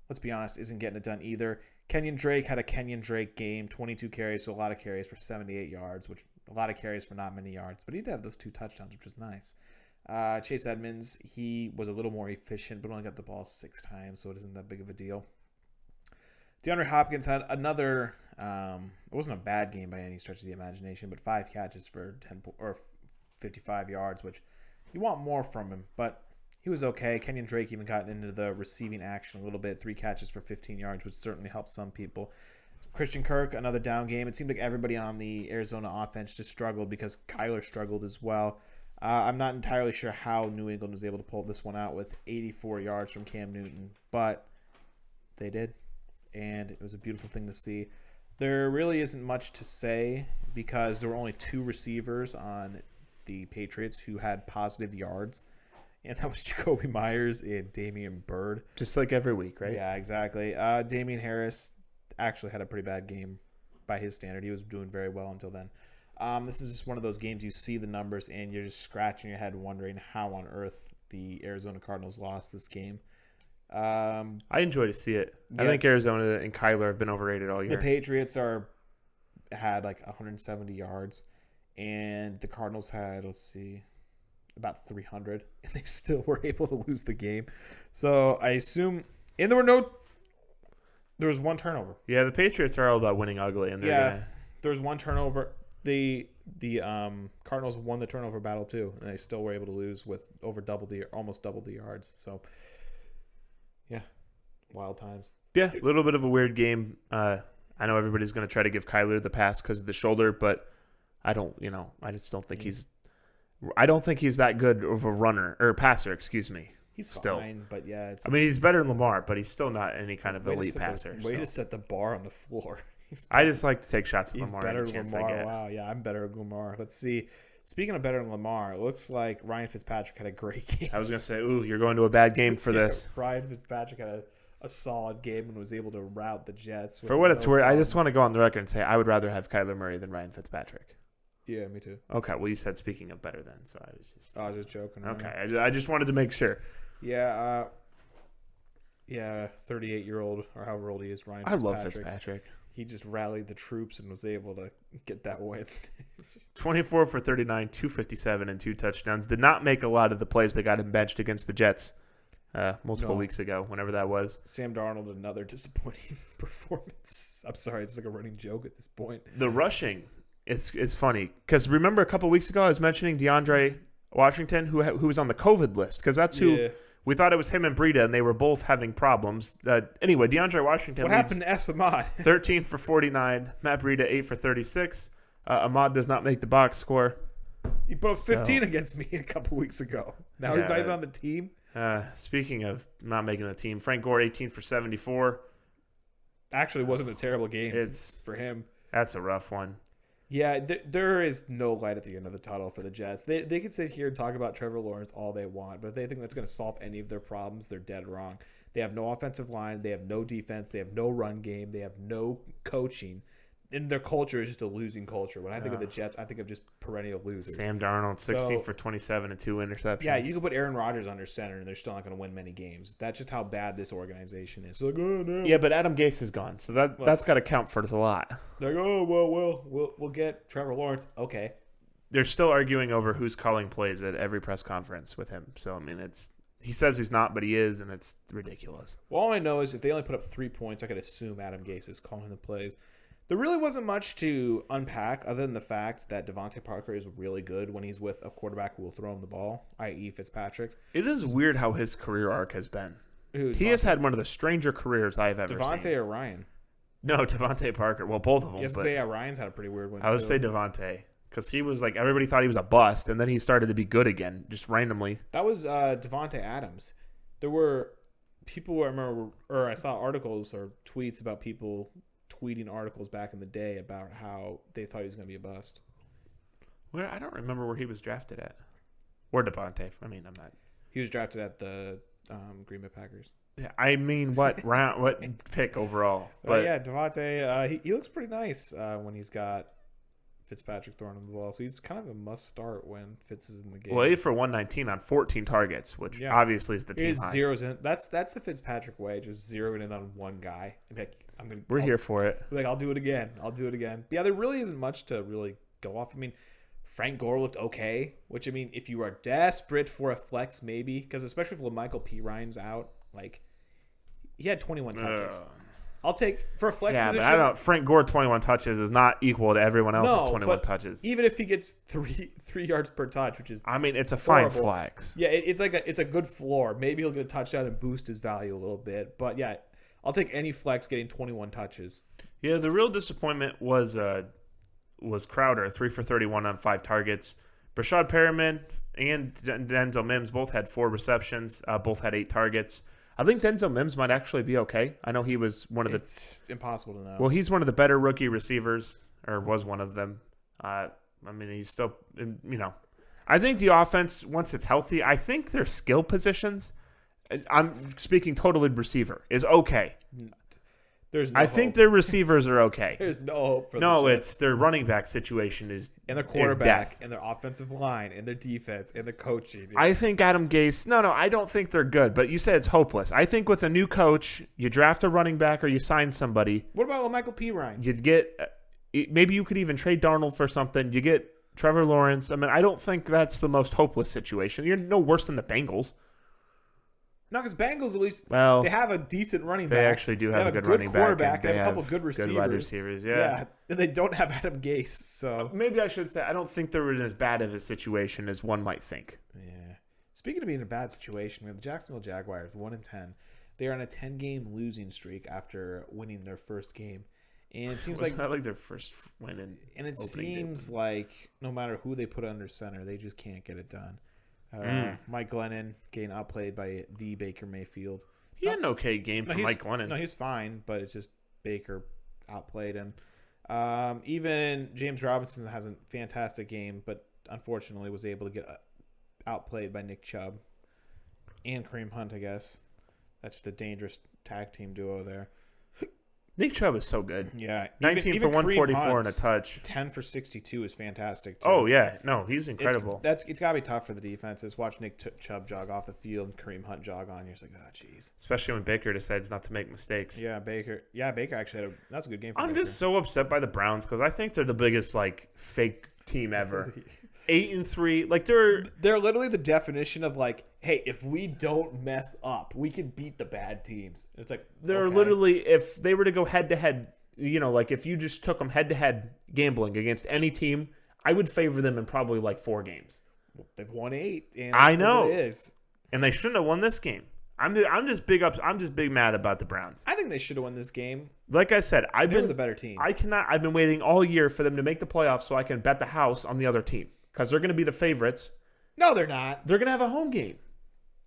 let's be honest, isn't getting it done either. Kenyon Drake had a Kenyon Drake game, 22 carries, so a lot of carries for 78 yards, which a lot of carries for not many yards, but he did have those 2 touchdowns, which was nice. Chase Edmonds, he was a little more efficient, but only got the ball 6 times, so it isn't that big of a deal. DeAndre Hopkins had another, it wasn't a bad game by any stretch of the imagination, but 5 catches for 55 yards, which you want more from him, but he was okay. Kenyon Drake even got into the receiving action a little bit, 3 catches for 15 yards, which certainly helped some people. Christian Kirk, another down game. It seemed like everybody on the Arizona offense just struggled because Kyler struggled as well. I'm not entirely sure how New England was able to pull this one out with 84 yards from Cam Newton, but they did, and it was a beautiful thing to see. There really isn't much to say because there were only 2 receivers on the Patriots who had positive yards, and that was Jacoby Myers and Damian Byrd. Just like every week, right? Yeah, exactly. Damian Harris actually had a pretty bad game by his standard. He was doing very well until then. This is just one of those games you see the numbers and you're just scratching your head wondering how on earth the Arizona Cardinals lost this game. I enjoy to see it. Yeah. I think Arizona and Kyler have been overrated all year. The Patriots had like 170 yards, and the Cardinals had, about 300, and they still were able to lose the game. So I assume, and there was 1 turnover. Yeah, the Patriots are all about winning ugly, and There was 1 turnover. The Cardinals won the turnover battle too, and they still were able to lose with almost double the yards. So, yeah, wild times. Yeah, a little bit of a weird game. I know everybody's going to try to give Kyler the pass because of the shoulder, but I just don't think I don't think he's that good of a runner or passer. Excuse me. He's still fine, but yeah, he's better than Lamar, but he's still not any kind of way elite passer. To set the bar on the floor. I just like to take shots at He's Lamar. better Any than chance I Lamar. get. Wow, yeah, I'm better than Lamar. Let's see. Speaking of better than Lamar, it looks like Ryan Fitzpatrick had a great game. I was gonna say, ooh, you're going to a bad game for this. Ryan Fitzpatrick had a solid game and was able to rout the Jets. For what it's worth, I just want to go on the record and say I would rather have Kyler Murray than Ryan Fitzpatrick. Yeah, me too. Okay, well, you said speaking of better than, so I was just joking. Okay, I just wanted to make sure. Yeah, 38-year-old or however old he is, Ryan Fitzpatrick. I love Fitzpatrick. He just rallied the troops and was able to get that win. 24 for 39, 257, and 2 touchdowns. Did not make a lot of the plays that got him benched against the Jets multiple weeks ago, whenever that was. Sam Darnold, another disappointing performance. I'm sorry, it's like a running joke at this point. The rushing is funny because remember a couple weeks ago I was mentioning DeAndre Washington who was on the COVID list because that's who. Yeah. We thought it was him and Breida, and they were both having problems. Anyway, DeAndre Washington What happened to S. Ahmad? 13 for 49. Matt Breida, 8 for 36. Ahmad does not make the box score. He put up 15 against me a couple weeks ago. Now he's not even on the team. Speaking of not making the team, Frank Gore, 18 for 74. Actually wasn't a terrible game for him. That's a rough one. Yeah, there is no light at the end of the tunnel for the Jets. They can sit here and talk about Trevor Lawrence all they want, but if they think that's going to solve any of their problems, they're dead wrong. They have no offensive line. They have no defense. They have no run game. They have no coaching. And their culture is just a losing culture. When I think of the Jets, I think of just perennial losers. Sam Darnold, 16 for 27 and 2 interceptions. Yeah, you can put Aaron Rodgers under center, and they're still not going to win many games. That's just how bad this organization is. So like, oh, no. Yeah, but Adam Gase is gone, so that's got to count for a lot. They're like, oh, we'll get Trevor Lawrence. Okay. They're still arguing over who's calling plays at every press conference with him. So, I mean, he says he's not, but he is, and it's ridiculous. Well, all I know is if they only put up 3 points, I could assume Adam Gase is calling the plays. There really wasn't much to unpack other than the fact that Devontae Parker is really good when he's with a quarterback who will throw him the ball, i.e. Fitzpatrick. It is weird how his career arc has been. He has had one of the stranger careers I've ever seen. Devontae or Ryan? No, Devontae Parker. Well, both of them. You have to say, Ryan's had a pretty weird one, I would say Devontae. Because he was like, everybody thought he was a bust, and then he started to be good again, just randomly. That was Devontae Adams. There were people, I remember, or I saw articles or tweets about people tweeting articles back in the day about how they thought he was going to be a bust. Where I don't remember where he was drafted at. Or Devontae. I mean, I'm not. He was drafted at the Green Bay Packers. Yeah, I mean, what round? What pick overall? But yeah, Devontae, he looks pretty nice when he's got Fitzpatrick throwing him the ball. So he's kind of a must start when Fitz is in the game. Well, 8 for 119 on 14 targets, which obviously is the team high. Zeros in. That's the Fitzpatrick way, just zeroing in on one guy. We're here for it. Like, I'll do it again. But yeah, there really isn't much to really go off. I mean, Frank Gore looked okay, which, I mean, if you are desperate for a flex, maybe, because especially if Michael P. Ryan's out, like, he had 21 touches. I'll take for a flex position. Yeah, but I don't. Frank Gore 21 touches is not equal to everyone else's 21 touches. Even if he gets three yards per touch, which is it's a horrible. fine flex. Yeah, it's a good floor. Maybe he'll get a touchdown and boost his value a little bit. But yeah, I'll take any flex getting 21 touches. Yeah, the real disappointment was Crowder, 3 for 31 on 5 targets. Brashad Perriman and Denzel Mims both had 4 receptions. Both had 8 targets. I think Denzel Mims might actually be okay. I know he was one of the... It's impossible to know. Well, he's one of the better rookie receivers, or was one of them. I mean, he's still, I think the offense, once it's healthy, I think their skill positions, I'm speaking totally receiver, is okay. There's no I hope. think their receivers are okay. There's no hope for No, it's their running back situation is and their quarterback is and their offensive line and their defense and their coaching. I think Adam Gase. No, I don't think they're good. But you said it's hopeless. I think with a new coach, you draft a running back or you sign somebody. What about Michael P. Ryan? You'd get maybe you could even trade Darnold for something. You get Trevor Lawrence. I mean, I don't think that's the most hopeless situation. You're no worse than the Bengals. No, because Bengals at least they have a decent running back. They actually do have a good running quarterback. Back. They have a couple good receivers. Good wide receivers, yeah. And they don't have Adam Gase, so maybe I should say I don't think they're in as bad of a situation as one might think. Yeah. Speaking of being in a bad situation, we have the Jacksonville Jaguars, 1-10. They are on a 10-game losing streak after winning their first game, and it seems not like their first win. And it seems like no matter who they put under center, they just can't get it done. Mike Glennon getting outplayed by the Baker Mayfield. He had an okay game for Mike Glennon. No, he's fine, but it's just Baker outplayed him. Even James Robinson has a fantastic game, but unfortunately was able to get outplayed by Nick Chubb and Kareem Hunt, I guess. That's just a dangerous tag team duo there. Nick Chubb is so good. Yeah. 19 for 144 and a touch. 10 for 62 is fantastic, too. Oh, yeah. No, he's incredible. It's got to be tough for the defenses. Watch Nick Chubb jog off the field and Kareem Hunt jog on. You're just like, oh, jeez. Especially when Baker decides not to make mistakes. Yeah, Baker actually that's a good game for I'm Baker. just so upset by the Browns because I think they're the biggest, fake team ever. 8-3. They're literally the definition of hey, if we don't mess up, we can beat the bad teams. It's like they're literally, if they were to go head to head, if you just took them head to head gambling against any team, I would favor them in probably 4 games. They've won 8. And I know, it is. And they shouldn't have won this game. I'm just big mad about the Browns. I think they should have won this game. Like I said, They were the better team. I've been waiting all year for them to make the playoffs so I can bet the house on the other team. Because they're going to be the favorites. No, they're not. They're going to have a home game.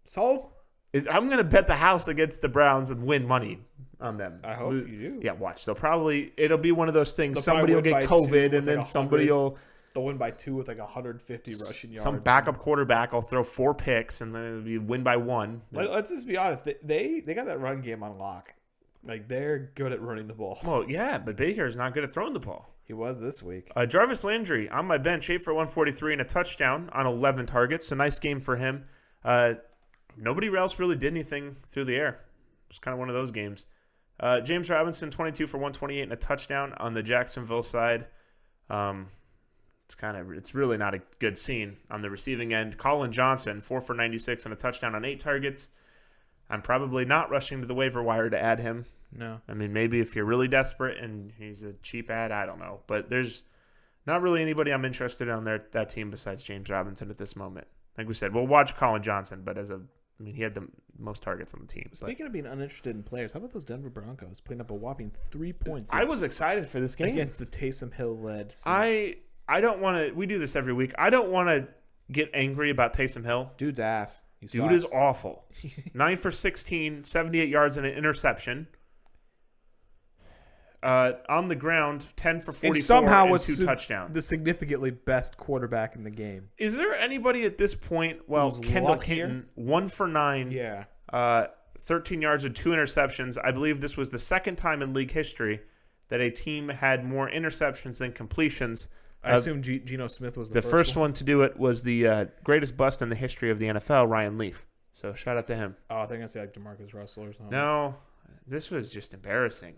So? I'm going to bet the house against the Browns and win money on them. I hope you do. Yeah, watch. It'll be one of those things. Somebody will get COVID and then somebody will... They'll win by 2 with 150 rushing yards. Some backup quarterback will throw 4 picks and then it'll be win by 1. Let's just be honest. They got that run game on lock. They're good at running the ball. Well, yeah, but Baker's not good at throwing the ball. He was this week. Jarvis Landry on my bench, 8 for 143 and a touchdown on 11 targets. A nice game for him. Nobody else really did anything through the air. It's kind of one of those games. James Robinson, 22 for 128 and a touchdown on the Jacksonville side. It's really not a good scene on the receiving end. Colin Johnson, 4 for 96 and a touchdown on 8 targets. I'm probably not rushing to the waiver wire to add him. No. I mean, maybe if you're really desperate and he's a cheap ad, I don't know. But there's not really anybody I'm interested in on that team besides James Robinson at this moment. Like we said, we'll watch Colin Johnson, but he had the most targets on the team. Speaking of being uninterested in players, how about those Denver Broncos putting up a whopping 3 points? I was excited for this game. Against the Taysom Hill-led Saints. I don't want to – we do this every week. I don't want to get angry about Taysom Hill. Dude's ass. Dude is awful. 9 for 16, 78 yards and an interception. On the ground, 10 for 44 and somehow and was 2 touchdowns. the significantly best quarterback in the game. Is there anybody at this point? Well, Kendall Hinton, 1 for 9. Yeah. 13 yards and 2 interceptions. I believe this was the second time in league history that a team had more interceptions than completions. I assume Geno Smith was the first one to do it was the greatest bust in the history of the NFL, Ryan Leaf. So shout out to him. Oh, I think I going to say like DeMarcus Russell or something. No, this was just embarrassing.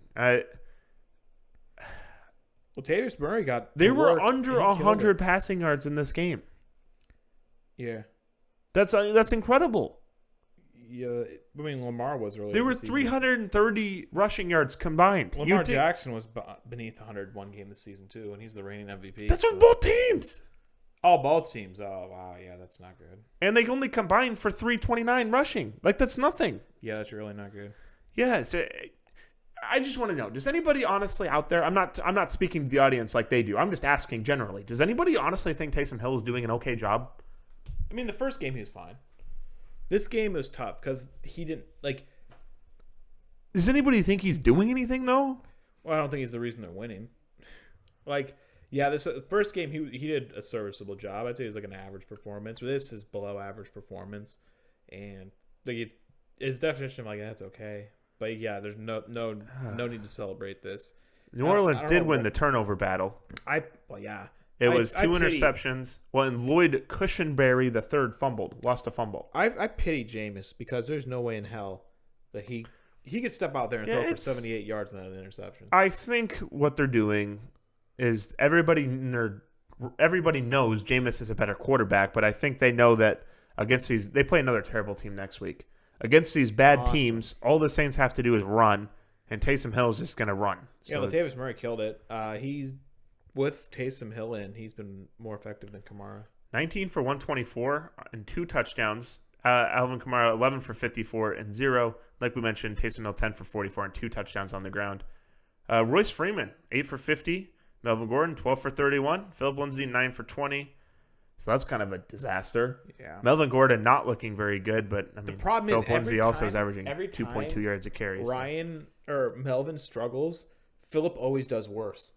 Latavius Murray They were under 100 passing yards in this game. Yeah. That's incredible. Yeah, I mean, Lamar was earlier. There were 330 rushing yards combined. Lamar Jackson was beneath 100 one game this season, too, and he's the reigning MVP. That's on both teams. Oh, both teams. Oh, wow. Yeah, that's not good. And they only combined for 329 rushing. Like, that's nothing. Yeah, that's really not good. Yeah, so I just want to know, does anybody honestly out there, I'm not speaking to the audience like they do. I'm just asking generally. Does anybody honestly think Taysom Hill is doing an okay job? I mean, the first game he was fine. This game was tough because he didn't, like... Does anybody think he's doing anything, though? Well, I don't think he's the reason they're winning. Like, yeah, this first game, he did a serviceable job. I'd say it was like an average performance. But this is below average performance. And like his definition of like, that's okay. But yeah, there's no need to celebrate this. New Orleans did win the turnover battle. It was 2 interceptions. Well, and Lloyd Cushenberry, the third, lost a fumble. I pity Jameis because there's no way in hell that he could step out there and throw for 78 yards and not an interception. I think what they're doing is everybody knows Jameis is a better quarterback, but I think they know that against they play another terrible team next week. Against these bad teams, all the Saints have to do is run, and Taysom Hill is just going to run. So yeah, Latavius Murray killed it. He's with Taysom Hill in, he's been more effective than Kamara. 19 for 124 and 2 touchdowns. Alvin Kamara 11 for 54 and 0. Like we mentioned, Taysom Hill 10 for 44 and 2 touchdowns on the ground. Royce Freeman 8 for 50. Melvin Gordon 12 for 31. Philip Lindsay 9 for 20. So that's kind of a disaster. Yeah. Melvin Gordon not looking very good, but I mean, the problem Philip is Lindsay also is averaging every 2.2 yards a carry. Melvin struggles, Philip always does worse.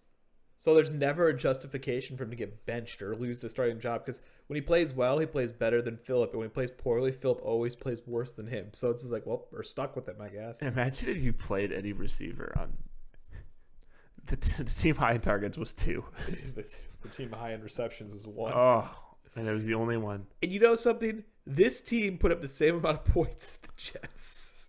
So there's never a justification for him to get benched or lose the starting job because when he plays well, he plays better than Philip, and when he plays poorly, Philip always plays worse than him. So it's just like, well, we're stuck with him, I guess. Imagine if you played any receiver on the team high in targets was 2. the team high in receptions was 1. Oh. And it was the only one. And you know something? This team put up the same amount of points as the Jets.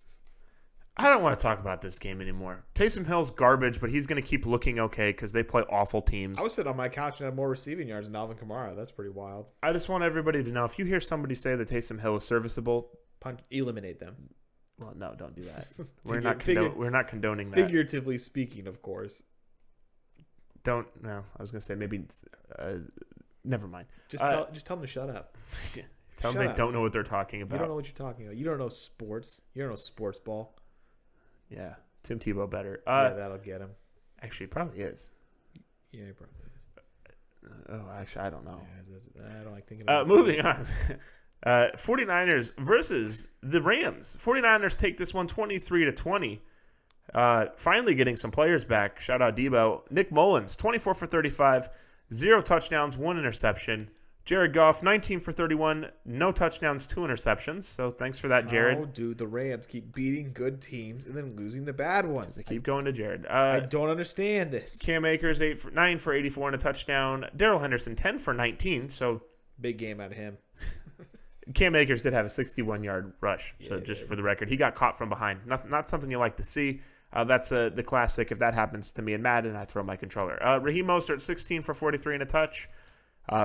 I don't want to talk about this game anymore. Taysom Hill's garbage, but he's going to keep looking okay because they play awful teams. I was sitting on my couch and had more receiving yards than Alvin Kamara. That's pretty wild. I just want everybody to know, if you hear somebody say that Taysom Hill is serviceable, eliminate them. Well, no, don't do that. We're not condoning that. Figuratively speaking, of course. I was going to say maybe... never mind. Just tell them to shut up. Tell them they don't know what they're talking about. You don't know what you're talking about. You don't know sports. You don't know sports ball. Yeah. Tim Tebow better. Yeah, that'll get him. Actually, he probably is. Yeah, he probably is. Actually, I don't know. Yeah, I don't like thinking about it. Moving on. 49ers versus the Rams. 49ers take this one 23-20. Finally getting some players back. Shout out Debo. Nick Mullins, 24 for 35. 0 touchdowns, 1 interception. Jared Goff, 19 for 31, no touchdowns, 2 interceptions. So thanks for that, Jared. How do the Rams keep beating good teams and then losing the bad ones? They keep going to Jared. I don't understand this. Cam Akers, 9 for 84 and a touchdown. Darrell Henderson, 10 for 19. So big game out of him. Cam Akers did have a 61-yard rush. So just for the record, he got caught from behind. Not something you like to see. That's the classic. If that happens to me in Madden, I throw my controller. Raheem Mostert, 16 for 43 and a touch.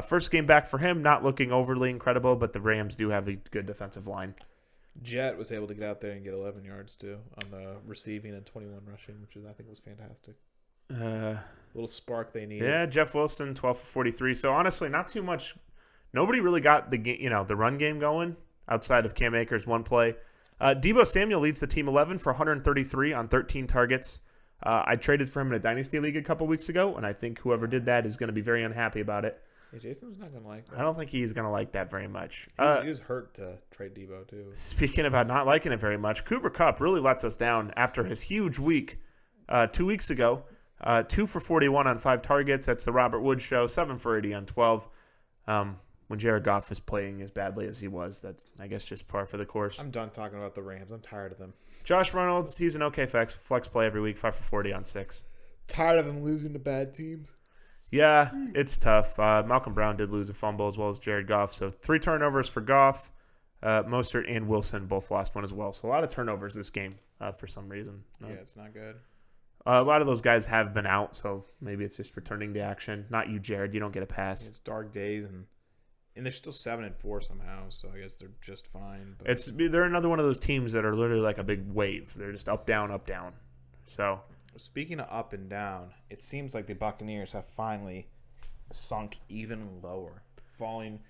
First game back for him, not looking overly incredible, but the Rams do have a good defensive line. Jet was able to get out there and get 11 yards, too, on the receiving and 21 rushing, which I think was fantastic. Little spark they needed. Yeah, Jeff Wilson, 12 for 43. So, honestly, not too much. Nobody really got the run game going outside of Cam Akers' one play. Deebo Samuel leads the team 11 for 133 on 13 targets. I traded for him in a Dynasty League a couple weeks ago, and I think whoever did that is going to be very unhappy about it. Yeah, Jason's not going to like that. I don't think he's going to like that very much. He was hurt to trade Deebo, too. Speaking about not liking it very much, Cooper Kupp really lets us down after his huge week 2 weeks ago. 2 for 41 on 5 targets. That's the Robert Woods show. 7 for 80 on 12. When Jared Goff is playing as badly as he was, that's, I guess, just par for the course. I'm done talking about the Rams. I'm tired of them. Josh Reynolds, he's an okay flex play every week. 5 for 40 on 6. Tired of them losing to bad teams. Yeah, it's tough. Malcolm Brown did lose a fumble as well as Jared Goff. So 3 turnovers for Goff. Mostert and Wilson both lost one as well. So a lot of turnovers this game for some reason. Yeah, it's not good. A lot of those guys have been out, so maybe it's just returning to action. Not you, Jared. You don't get a pass. It's dark days, and they're still 7-4 somehow. So I guess they're just fine. But They're another one of those teams that are literally like a big wave. They're just up, down, up, down. So speaking of up and down, it seems like the Buccaneers have finally sunk even lower, falling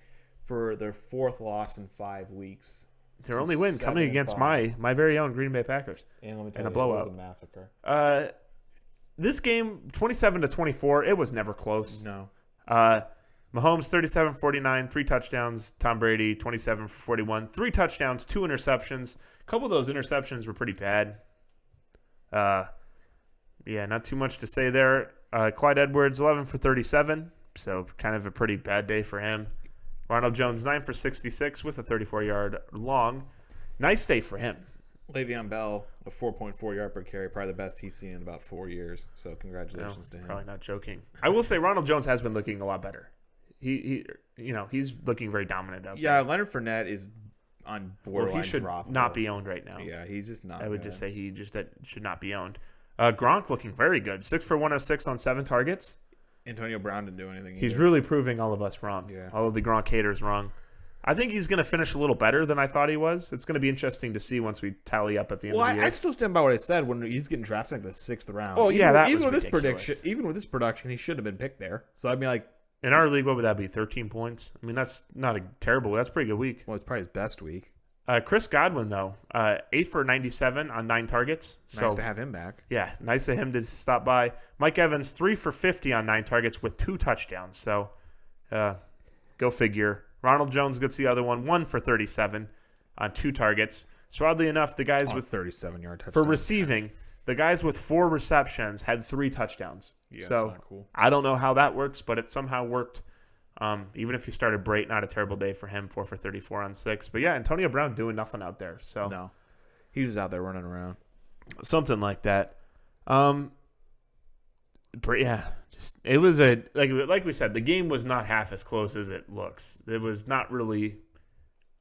for their 4th loss in 5 weeks. Their only win coming against my very own Green Bay Packers. And let me tell you, blowout. It was a massacre. This game, 27-24, it was never close. No. Mahomes, 37-49, 3 touchdowns. Tom Brady, 27 for 41, 3 touchdowns, 2 interceptions. A couple of those interceptions were pretty bad. Yeah, not too much to say there. Clyde Edwards, 11 for 37, so kind of a pretty bad day for him. Ronald Jones, 9 for 66 with a 34-yard long. Nice day for him. Le'Veon Bell, a 4.4 yard per carry, probably the best he's seen in about 4 years. So congratulations to him. Probably not joking. I will say Ronald Jones has been looking a lot better. He's looking very dominant out there. Yeah, Leonard Fournette is on borderline he should drop. not be owned right now. Yeah, he's just not. I would just say that should not be owned. Gronk looking very good. 6 for 106 on 7 targets. Antonio Brown didn't do anything. He's really proving all of us wrong. Yeah. All of the Gronk haters wrong. I think he's going to finish a little better than I thought he was. It's going to be interesting to see once we tally up at the end of the year. I still stand by what I said when he's getting drafted like the 6th round. Oh yeah, even with this production, he should have been picked there. So I mean, like in our league, what would that be? 13 points. I mean, that's not a terrible. That's a pretty good week. Well, it's probably his best week. Chris Godwin though, 8 for 97 on 9 targets. Nice to have him back. Yeah, nice of him to stop by. Mike Evans 3 for 50 on 9 targets with 2 touchdowns. So, go figure. Ronald Jones gets the other one, 1 for 37 on 2 targets. So oddly enough, the guys with 37-yard touchdowns for receiving, the guys with 4 receptions had 3 touchdowns. Yeah, so that's not cool. I don't know how that works, but it somehow worked. Even if you started Brate, not a terrible day for him, 4 for 34 on 6. But yeah, Antonio Brown doing nothing out there. So no, he was out there running around, something like that. But yeah, just it was a like we said, the game was not half as close as it looks. It was not really,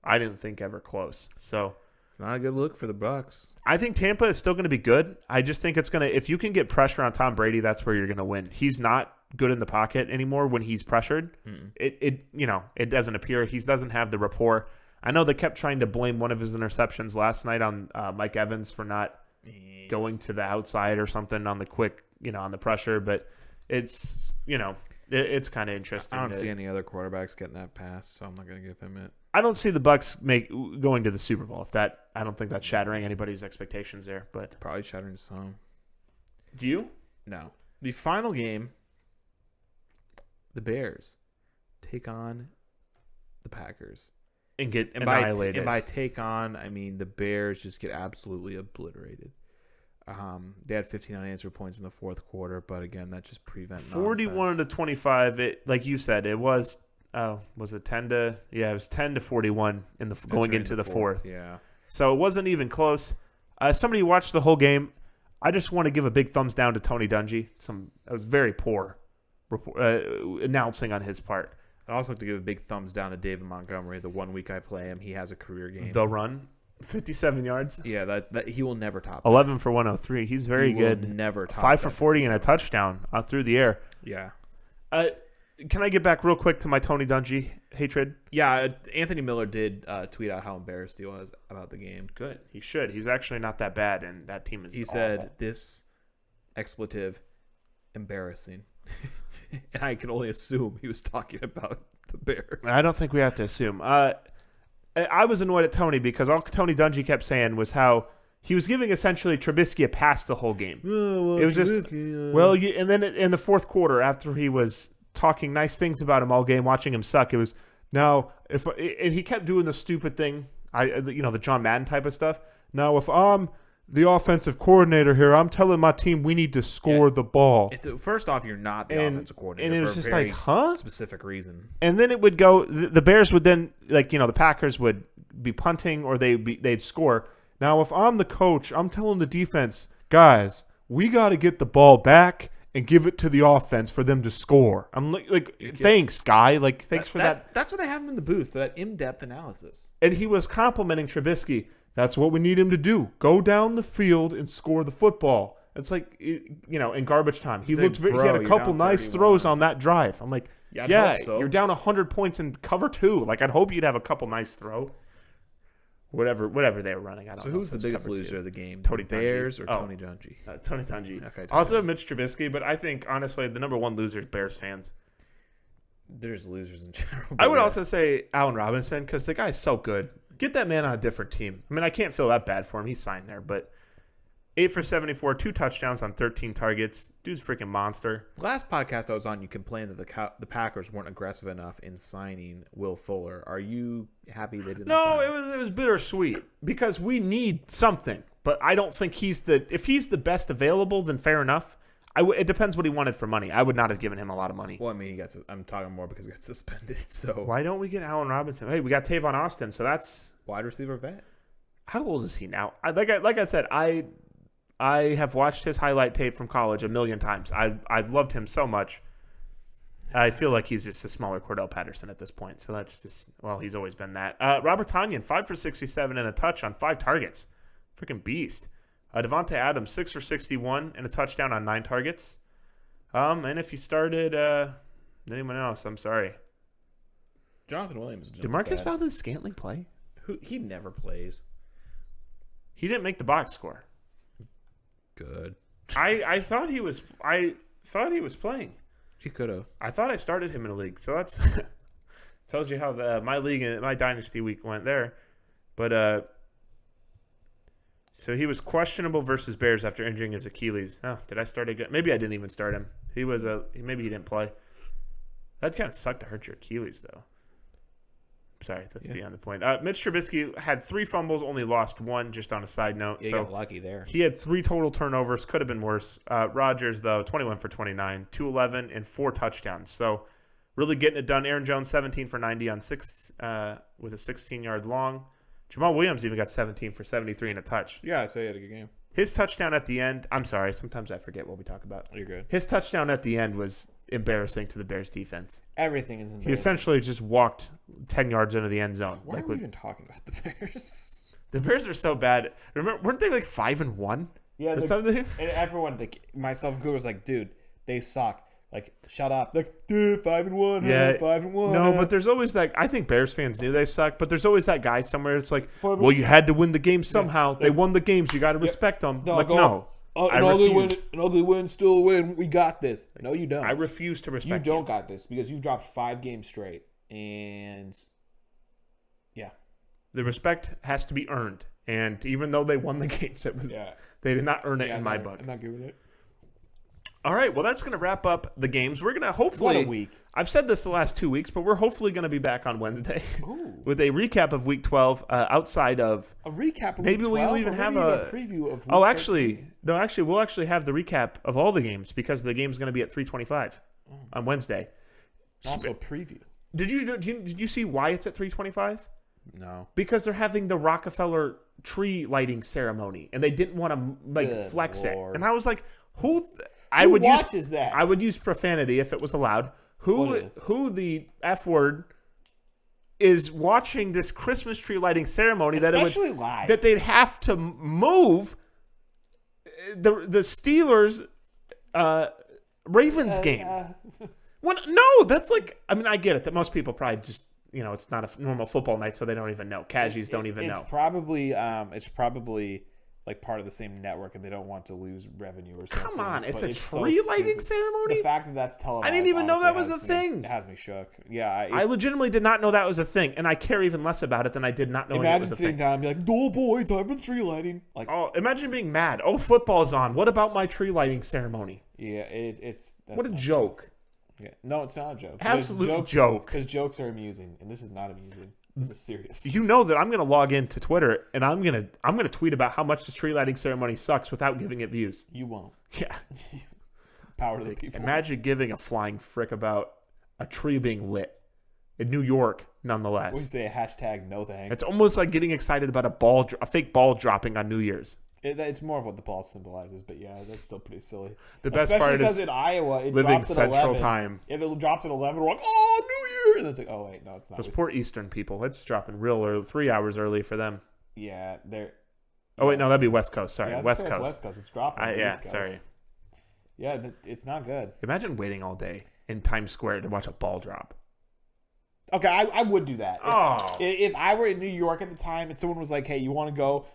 I didn't think, ever close. So it's not a good look for the Bucs. I think Tampa is still going to be good. I just think it's going to, if you can get pressure on Tom Brady, that's where you're going to win. He's not good in the pocket anymore when he's pressured. It doesn't appear. He doesn't have the rapport. I know they kept trying to blame one of his interceptions last night on Mike Evans for not going to the outside or something on the quick, on the pressure, but it's, it's kind of interesting. I don't see any other quarterbacks getting that pass, so I'm not going to give him it. I don't see the Bucs going to the Super Bowl. I don't think that's shattering anybody's expectations there, but probably shattering some. Do you? No. The final game, the Bears take on the Packers and get annihilated. And by take on, I mean the Bears just get absolutely obliterated. They had 15 unanswered points in the 4th quarter, but again, that just prevent 41-25. It, like you said, it was. Was it 10 to? Yeah, it was 10 to 41 going into the 4th. Yeah. So it wasn't even close. Somebody watched the whole game. I just want to give a big thumbs down to Tony Dungy. That was very poor announcing on his part. I'd also like to give a big thumbs down to David Montgomery. The 1 week I play him, he has a career game. The run, 57 yards. Yeah, that he will never top. 11 for 103. He's very good. Never top. 5 for 40 and a touchdown through the air. Yeah. Can I get back real quick to my Tony Dungy hatred? Yeah, Anthony Miller did tweet out how embarrassed he was about the game. Good. He should. He's actually not that bad, and that team is He awful. said this expletive, embarrassing. And I can only assume he was talking about the Bears. I don't think we have to assume. I was annoyed at Tony because all Tony Dungy kept saying was how he was giving essentially Trubisky a pass the whole game. It was just, and then in the 4th quarter, after he was talking nice things about him all game, watching him suck, it was and he kept doing the stupid thing, the John Madden type of stuff. Now, if I'm the offensive coordinator here. I'm telling my team we need to score the ball. First off, you're not the offensive coordinator. And it was for a just very like, huh? specific reason. And then it would go. The Bears would then, like, the Packers would be punting or they'd score. Now, if I'm the coach, I'm telling the defense, guys, we got to get the ball back and give it to the offense for them to score. I'm like thanks, guy. Like, thanks for that. That's what they have him in the booth, for that in-depth analysis. And he was complimenting Trubisky. That's what we need him to do. Go down the field and score the football. It's like, in garbage time. He looked. He had a couple nice throws on that drive. I'm like, yeah, so. You're down 100 points in cover 2. Like, I'd hope you'd have a couple nice throw. Whatever they were running. I don't know. So who's the biggest loser of the game? Tony Bears Dungy. or Tony Dungy? Tony Dungy. Okay. Also Mitch Trubisky, but I think, honestly, the number one loser is Bears fans. There's losers in general. I would also say Allen Robinson, because the guy's so good. Get that man on a different team. I mean, I can't feel that bad for him. He's signed there, but 8 for 74, 2 touchdowns on 13 targets. Dude's freaking monster. Last podcast I was on, you complained that the Packers weren't aggressive enough in signing Will Fuller. Are you happy they did not sign him? It was bittersweet because we need something, but I don't think if he's the best available, then fair enough. It depends what he wanted for money. I would not have given him a lot of money. Well, I mean, I'm talking more because he got suspended. So why don't we get Allen Robinson? Hey, we got Tavon Austin, so that's wide receiver vet. How old is he now? Like I said, I have watched his highlight tape from college a million times. I loved him so much. I feel like he's just a smaller Cordell Patterson at this point. So that's just, he's always been that. Robert Tonyan, 5 for 67 and a touch on 5 targets. Freaking beast. Devontae Adams, 6 for 61 and a touchdown on 9 targets. And if you started anyone else, I'm sorry. Jonathan Williams. Did Marcus Valdes-Scantling play? He never plays. He didn't make the box score. Good. I thought he was playing. He could have. I thought I started him in a league, so that's tells you how my league and my dynasty week went there. But so he was questionable versus Bears after injuring his Achilles. Oh, did I start again? Maybe I didn't even start him. Maybe he didn't play. That kind of sucked to hurt your Achilles, though. Sorry, that's beyond the point. Mitch Trubisky had 3 fumbles, only lost 1, just on a side note. Yeah, you got lucky there. He had 3 total turnovers. Could have been worse. Rodgers, though, 21 for 29, 211, and 4 touchdowns. So really getting it done. Aaron Jones, 17 for 90 on 6 with a 16-yard long. Jamal Williams even got 17 for 73 and a touch. Yeah, I'd say he had a good game. His touchdown at the end, I'm sorry, sometimes I forget what we talk about. You're good. His touchdown at the end was embarrassing to the Bears defense. Everything is embarrassing. He essentially just walked 10 yards into the end zone. Why are we even talking about the Bears? The Bears are so bad. Remember, weren't they like 5-1? Yeah, or something? And everyone, like myself and Google, was like, dude, they suck. Like, shut up. Like, dude, 5-1. Yeah, 5-1. No, but there's always that. I think Bears fans knew they suck, but there's always that guy somewhere. It's like, well, you had to win the game somehow. They won the games. You got to respect them. No, like, no. An ugly win, still a win. We got this. No, you don't. I refuse to respect you. You don't got this because you've dropped 5 games straight. And, yeah. The respect has to be earned. And even though they won the games, they did not earn it in my book. I'm not giving it. All right, well, that's going to wrap up the games. We're going to hopefully... What a week. I've said this the last 2 weeks, but we're hopefully going to be back on Wednesday with a recap of Week 12 outside of... A recap of maybe Week 12? we'll even have a preview of Week 13? We'll actually have the recap of all the games because the game's going to be at 3:25 on Wednesday. Also preview. Did you see why it's at 3:25? No. Because they're having the Rockefeller tree lighting ceremony, and they didn't want to flex it. And I was like, who watches that? I would use profanity if it was allowed. Who the F word is watching this Christmas tree lighting ceremony especially live, that they'd have to move the Steelers Ravens game? No, that's like, I mean, I get it that most people probably just, it's not a normal football night, so they don't even know. Cashies don't even know. It's probably like part of the same network, and they don't want to lose revenue or something. Come on, it's a tree lighting ceremony? The fact that that's televised, I didn't even know that was a thing. It has me shook. Yeah, I legitimately did not know that was a thing, and I care even less about it than I did not know it was a thing. Imagine sitting down and be like, "Oh boy, time for the tree lighting." Like, imagine being mad. Oh, football's on. What about my tree lighting ceremony? Yeah, it's what a joke. Yeah. No, it's not a joke. Absolute joke. Because jokes are amusing, and this is not amusing. This is serious. You know that I'm going to log into Twitter and I'm going to tweet about how much the tree lighting ceremony sucks without giving it views. You won't. Yeah. Power to the people. Imagine giving a flying frick about a tree being lit in New York, nonetheless. Would you say a hashtag no thanks? It's almost like getting excited about a fake ball dropping on New Year's. It's more of what the ball symbolizes, but yeah, that's still pretty silly. The best Especially part because is in Iowa, it living drops at Central 11. Time. It drops at 11. We're like, oh, New Year! And then it's like, oh, wait, no, it's not. Those poor Eastern people. It's dropping real early, 3 hours early for them. Yeah, they're... Oh, wait, no, that'd be West Coast. Sorry, yeah, West Coast. It's West Coast. It's dropping. Yeah, sorry. Yeah, it's not good. Imagine waiting all day in Times Square to watch a ball drop. Okay, I would do that. Oh. If I were in New York at the time and someone was like, hey, you want to go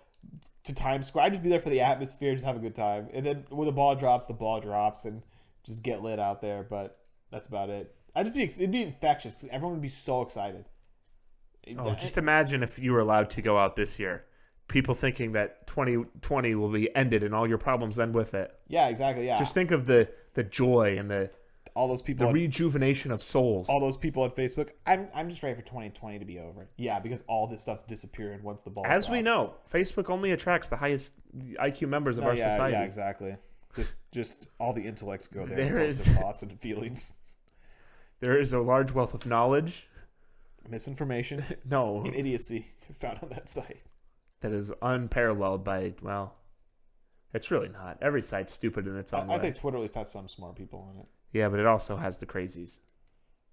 to Times Square, I'd just be there for the atmosphere, just have a good time. And then when the ball drops, and just get lit out there. But that's about it. It'd be infectious because everyone would be so excited. Just imagine if you were allowed to go out this year. People thinking that 2020 will be ended and all your problems end with it. Yeah, exactly. Yeah. Just think of the joy and all those people, the rejuvenation of souls. All those people on Facebook. I'm just ready for 2020 to be over. Yeah, because all this stuff's disappearing once the ball drops. We know, Facebook only attracts the highest IQ members of our society. Yeah, exactly. Just all the intellects go there. There is thoughts and feelings. There is a large wealth of knowledge, misinformation, and idiocy found on that site. That is unparalleled by, well, it's really not. Every site's stupid in its own way. I'd say Twitter at least has some smart people on it. Yeah, but it also has the crazies.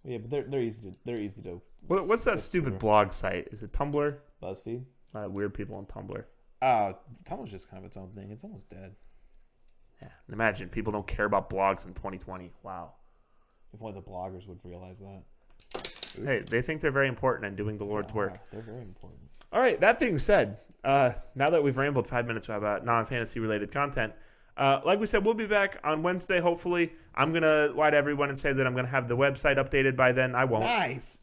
Yeah, but they're easy to. What's that stupid blog site? Is it Tumblr? BuzzFeed. Weird people on Tumblr. Tumblr's just kind of its own thing. It's almost dead. Yeah, imagine people don't care about blogs in 2020. Wow. If only the bloggers would realize that. Oof. Hey, they think they're very important and doing the Lord's work. They're very important. All right, that being said, now that we've rambled 5 minutes about non-fantasy related content, like we said, we'll be back on Wednesday, hopefully. I'm going to lie to everyone and say that I'm going to have the website updated by then. I won't. Nice.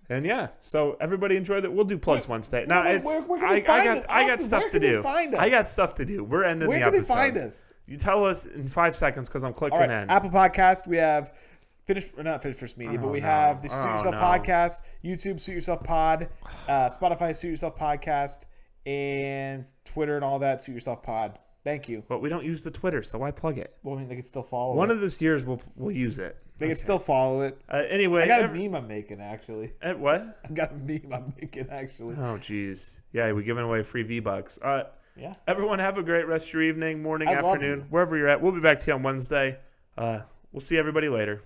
And yeah, so everybody enjoy that. We'll do plugs Wednesday. Now, where can they find us? I got stuff to do. I got stuff to do. We're ending the episode. Where can they find us? You tell us in 5 seconds because I'm clicking in. Apple Podcast, we have not Finish First Media, but we have the Suit Yourself Podcast, YouTube Suit Yourself Pod, Spotify Suit Yourself Podcast, and Twitter and all that Suit Yourself Pod. Thank you. But we don't use the Twitter, so why plug it? Well, I mean, they can still follow One of these years we'll use it. They can still follow it. Anyway. I got a meme I'm making, actually. What? I got a meme I'm making, actually. Oh, jeez. Yeah, we're giving away free V-Bucks. Yeah. Everyone have a great rest of your evening, morning, afternoon, wherever you're at. We'll be back to you on Wednesday. We'll see everybody later.